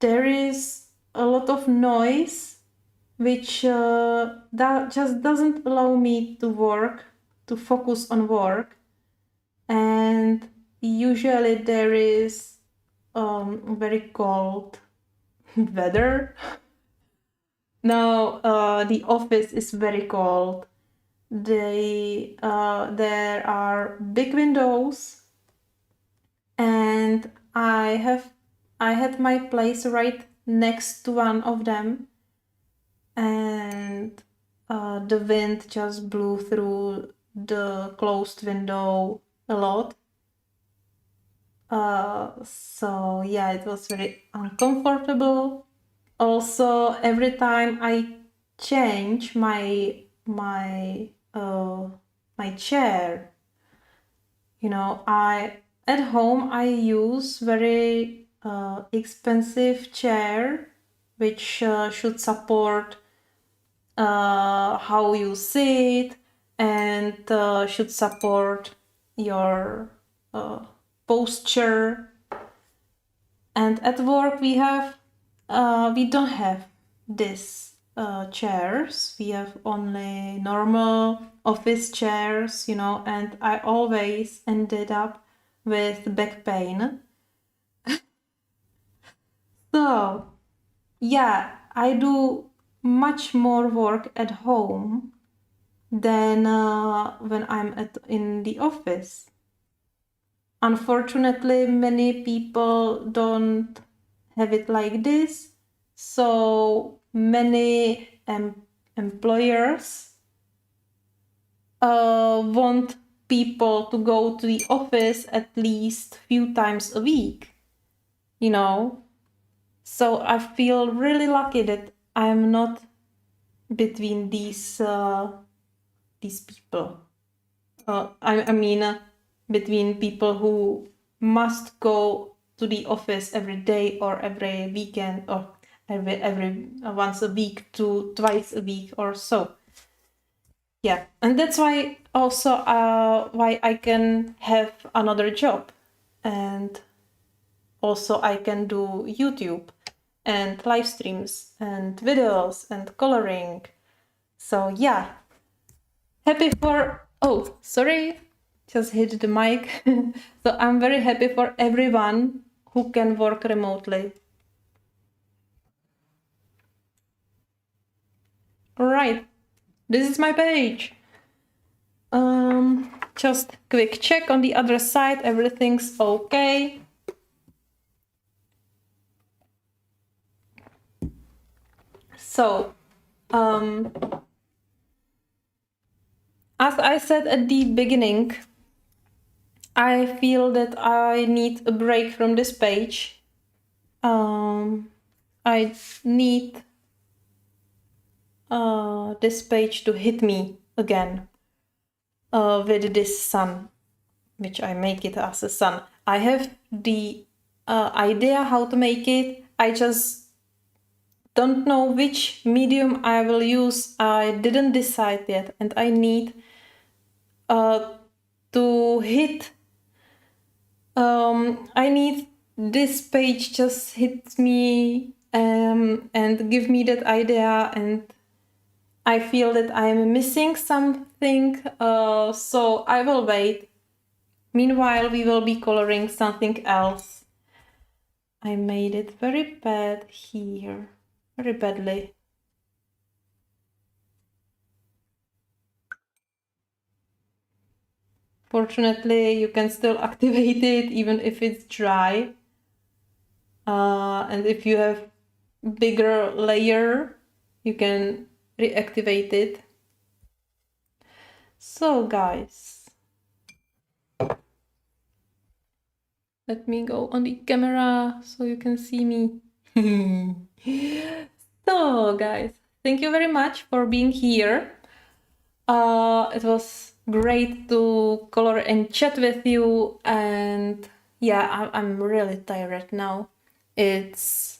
There is a lot of noise, which that just doesn't allow me to work, to focus on work. And usually there is very cold weather. Now the office is very cold. There are big windows, and I had my place right next to one of them, and the wind just blew through the closed window a lot. So yeah, it was very uncomfortable. Also, every time I change my chair, you know, at home I use very expensive chair, which should support how you sit, and should support your posture. And at work we don't have this chairs. We have only normal office chairs, you know, and I always ended up with back pain. So yeah, I do much more work at home than when I'm in the office. Unfortunately, many people don't have it like this. So many employers want people to go to the office at least few times a week, you know. So I feel really lucky that I'm not between these people. I mean, between people who must go to the office every day or every weekend, or every once a week to twice a week or so. Yeah, and that's why also why I can have another job, and also I can do YouTube and live streams and videos and coloring. So yeah, happy for, oh, sorry, just hit the mic. So I'm very happy for everyone who can work remotely. All right, this is my page. Just quick check on the other side, everything's okay. So, as I said at the beginning, I feel that I need a break from this page. I need this page to hit me again with this sun, which I make it as a sun. I have the idea how to make it. I just don't know which medium I will use. I didn't decide yet, and I need to hit. I need this page just hit me and give me that idea, and I feel that I'm missing something, so I will wait. Meanwhile, we will be coloring something else. I made it very bad here, very badly. Fortunately, you can still activate it even if it's dry. And if you have bigger layer, you can reactivate it. So guys, let me go on the camera so you can see me. So guys, thank you very much for being here. It was great to color and chat with you, and yeah, I'm really tired now. It's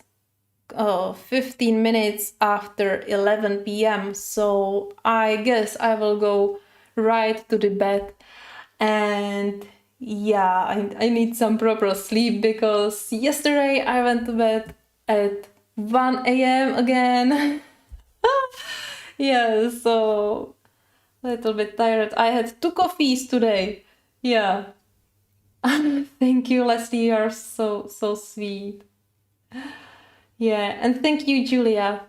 15 minutes after 11 p.m. So I guess I will go right to the bed. And yeah, I need some proper sleep because yesterday I went to bed at 1 a.m. again. Yeah, so a little bit tired. I had 2 coffees today. Yeah. Thank you, Leslie. You're so sweet. Yeah, and thank you, Julia.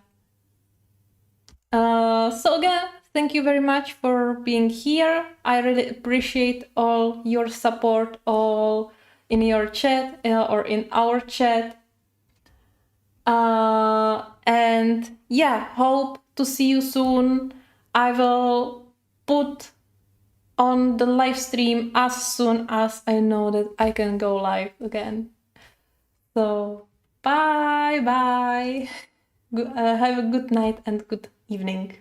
So again, thank you very much for being here. I really appreciate all your support, all in your chat or in our chat. And yeah, hope to see you soon. I will put on the live stream as soon as I know that I can go live again. So bye. Have a good night and good evening.